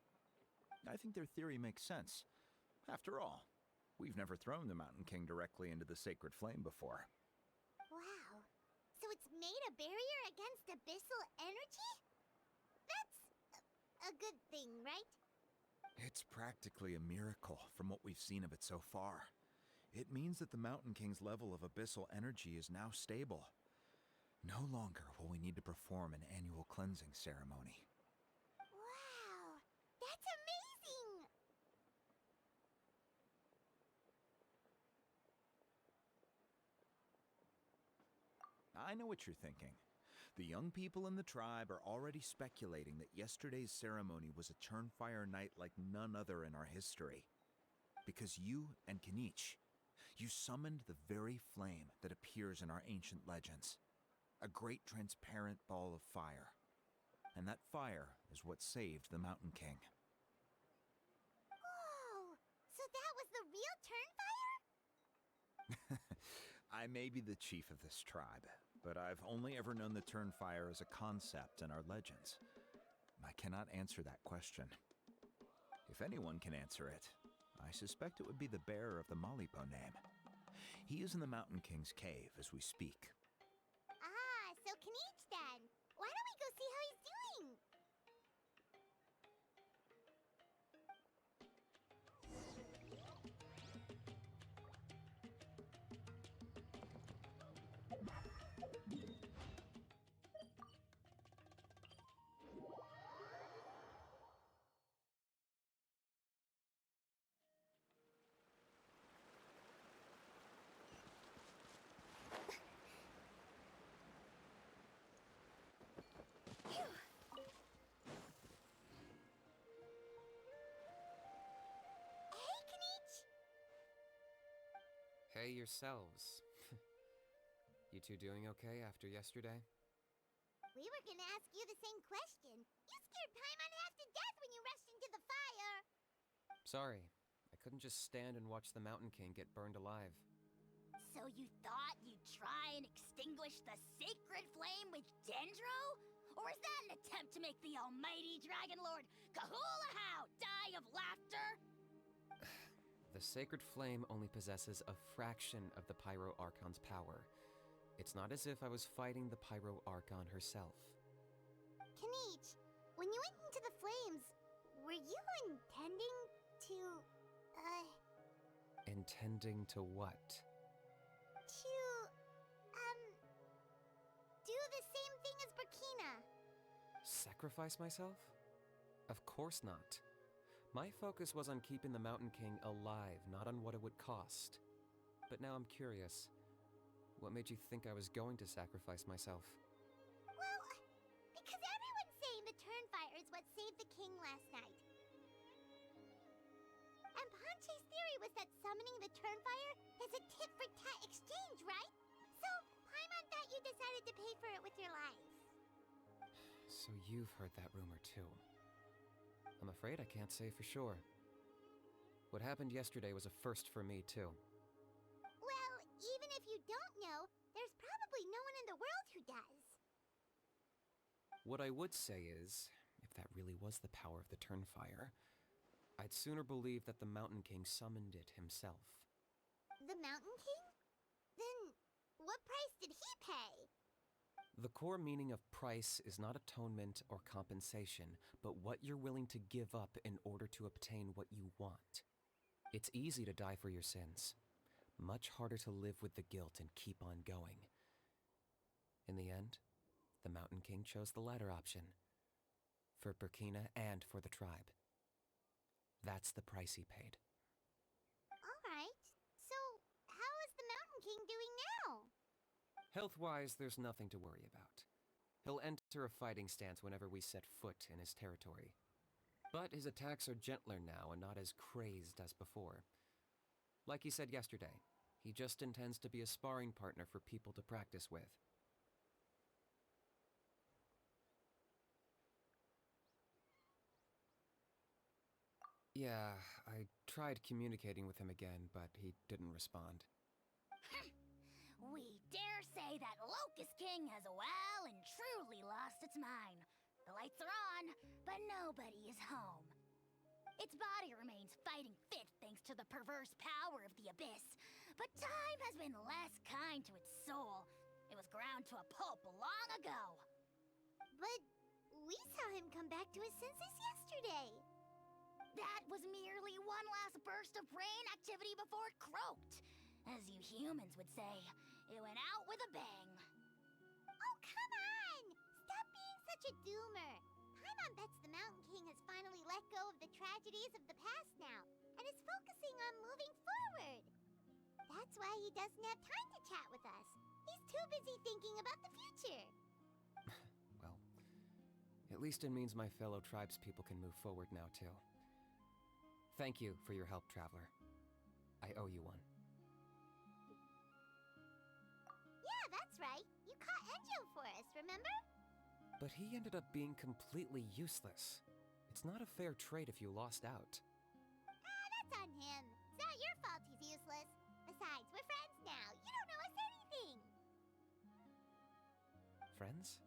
I think their theory makes sense. After all, we've never thrown the Mountain King directly into the sacred flame before. Wow. So it's made a barrier against abyssal energy? That's a good thing, right? It's practically a miracle from what we've seen of it so far. It means that the Mountain King's level of abyssal energy is now stable. No longer will we need to perform an annual cleansing ceremony. Wow. That's amazing! I know what you're thinking. The young people in the tribe are already speculating that yesterday's ceremony was a Turnfire night like none other in our history. Because you and Canopy, You summoned the very flame that appears in our ancient legends. A great transparent ball of fire. And that fire is what saved the Mountain King. Whoa! So that was the real Turnfire? I may be the chief of this tribe, but I've only ever known the Turnfire as a concept in our legends. I cannot answer that question. If anyone can answer it, I suspect it would be the bearer of the Malipo name. He is in the Mountain King's cave as we speak. Ah, so Kanich then. Why don't we go see how he's doing? Hey, Kanich! Hey yourselves. You two doing okay after yesterday? We were gonna ask you the same question. You scared Paimon half to death when you rushed into the fire. Sorry, I couldn't just stand and watch the Mountain King get burned alive. So you thought you'd try and extinguish the sacred flame with Dendro? Or is that an attempt to make the almighty Dragon Lord Kahulahow die of laughter? The sacred flame only possesses a fraction of the Pyro Archon's power. It's not as if I was fighting the Pyro Archon herself. Kanich, when you went into the flames, were you intending to, Intending to what? do the same thing as Burkina? Sacrifice myself? Of course not. My focus was on keeping the Mountain King alive, not on what it would cost. But now I'm curious. What made you think I was going to sacrifice myself? Well, because everyone's saying the Turnfire is what saved the king last night. And Ponche's theory was that summoning the Turnfire is a tit-for-tat exchange, right? So, Paimon thought you decided to pay for it with your life. So you've heard that rumor too. I'm afraid I can't say for sure. What happened yesterday was a first for me too. Well, even if you don't know, there's probably no one in the world who does. What I would say is, if that really was the power of the Turnfire, I'd sooner believe that the Mountain King summoned it himself. The Mountain King? Then, what price did he pay? The core meaning of price is not atonement or compensation, but what you're willing to give up in order to obtain what you want. It's easy to die for your sins. Much harder to live with the guilt and keep on going. In the end, the Mountain King chose the latter option. For Burkina and for the tribe. That's the price he paid. Alright, so how is the Mountain King doing now? Health-wise, there's nothing to worry about. He'll enter a fighting stance whenever we set foot in his territory. But his attacks are gentler now and not as crazed as before. Like he said yesterday, he just intends to be a sparring partner for people to practice with. Yeah, I tried communicating with him again, but he didn't respond. We dare say that Locust King has well and truly lost its mind. The lights are on, but nobody is home. Its body remains fighting fit thanks to the perverse power of the Abyss, but time has been less kind to its soul. It was ground to a pulp long ago. But we saw him come back to his senses yesterday. That was merely one last burst of brain activity before it croaked. As you humans would say, it went out with a bang. Oh, come on! Stop being such a doomer. Paimon bets the Mountain King has finally let go of the tragedies of the past now, and is focusing on moving forward. That's why he doesn't have time to chat with us. He's too busy thinking about the future. Well, at least it means my fellow tribespeople can move forward now, too. Thank you for your help, Traveler. I owe you one. remember? But he ended up being completely useless. It's not a fair trade if you lost out. Ah, that's on him. It's not your fault he's useless. Besides, we're friends now. You don't know us anything. Friends?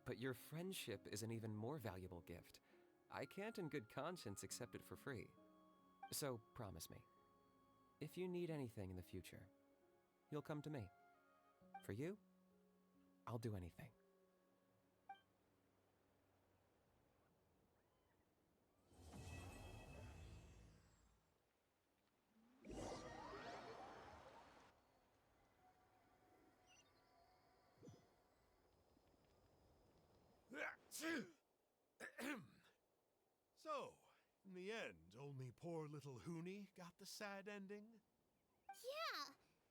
But your friendship is an even more valuable gift. I can't in good conscience accept it for free. So promise me, if you need anything in the future, you'll come to me. For you, I'll do anything. So, in the end, only poor little Hoonie got the sad ending? Yeah,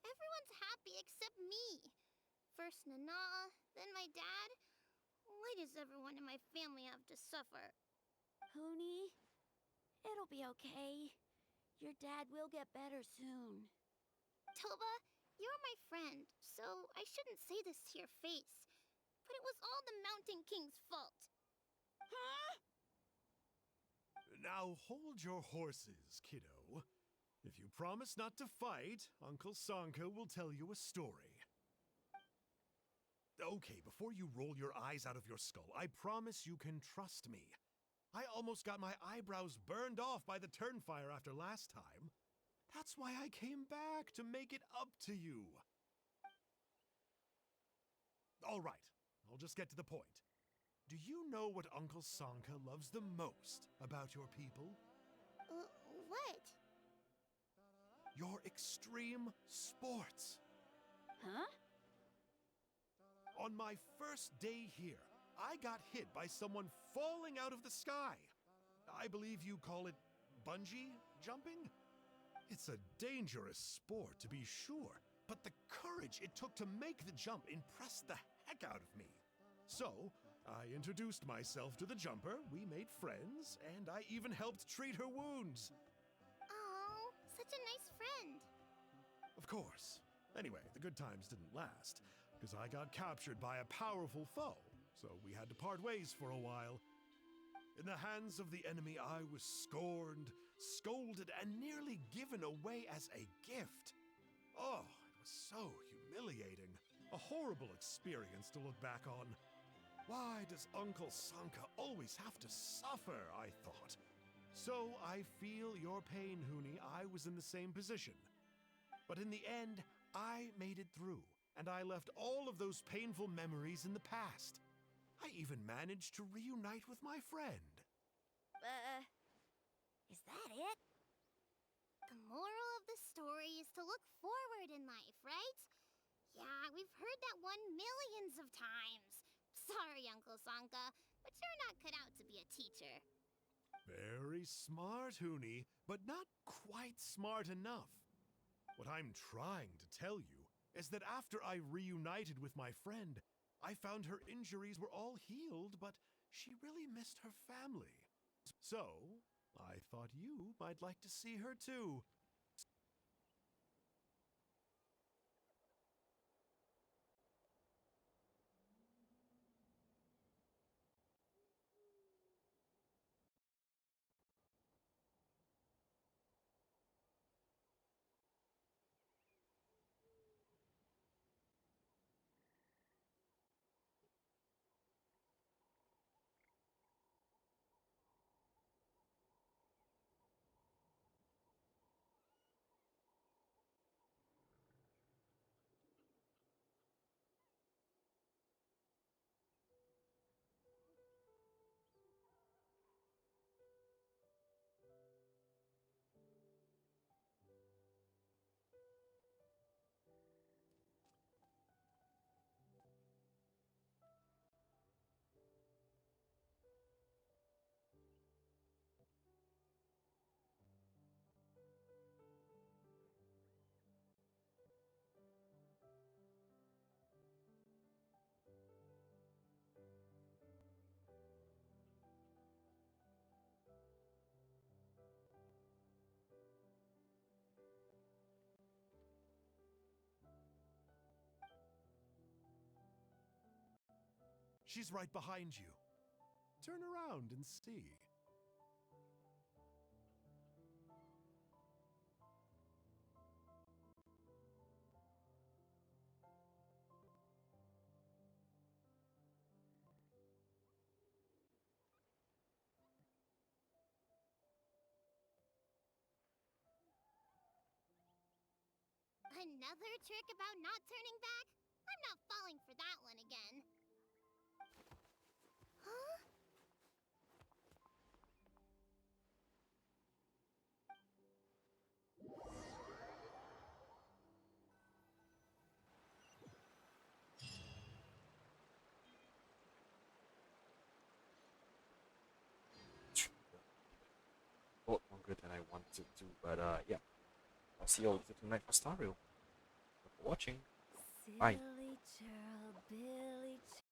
everyone's happy except me. First Nana, then my dad. Why does everyone in my family have to suffer? Hoonie, it'll be okay. Your dad will get better soon. Toba, you're my friend, so I shouldn't say this to your face. But it was all the Mountain King's fault. Huh? Now hold your horses, kiddo. If you promise not to fight, Uncle Sanka will tell you a story. Okay, before you roll your eyes out of your skull, I promise you can trust me. I almost got my eyebrows burned off by the Turnfire after last time. That's why I came back, to make it up to you. All right, I'll just get to the point. Do you know what Uncle Sanka loves the most about your people? What? Your extreme sports. Huh? On my first day here, I got hit by someone falling out of the sky. I believe you call it bungee jumping? It's a dangerous sport, to be sure, but the courage it took to make the jump impressed the heck out of me. So, I introduced myself to the jumper, we made friends, and I even helped treat her wounds. Oh, such a nice friend. Of course. Anyway, the good times didn't last, because I got captured by a powerful foe, so we had to part ways for a while. In the hands of the enemy, I was scorned, scolded, and nearly given away as a gift. Oh, it was so humiliating. A horrible experience to look back on. Why does Uncle Sanka always have to suffer, I thought. So I feel your pain, Hoonie. I was in the same position. But in the end, I made it through, and I left all of those painful memories in the past. I even managed to reunite with my friend. Is that it? The moral of the story is to look forward in life, right? Yeah, we've heard that one millions of times. Sorry, Uncle Sanka, but you're not cut out to be a teacher. Very smart, Hoonie, but not quite smart enough. What I'm trying to tell you is that after I reunited with my friend, I found her injuries were all healed, but she really missed her family. So, I thought you might like to see her too. She's right behind you. Turn around and see. Another trick about not turning back? I'm not falling for that one again. Huh? A lot longer than I wanted to, but yeah. I'll see you all later tonight for Star Rail. Thank you for watching. Bye. Silly churl, Billy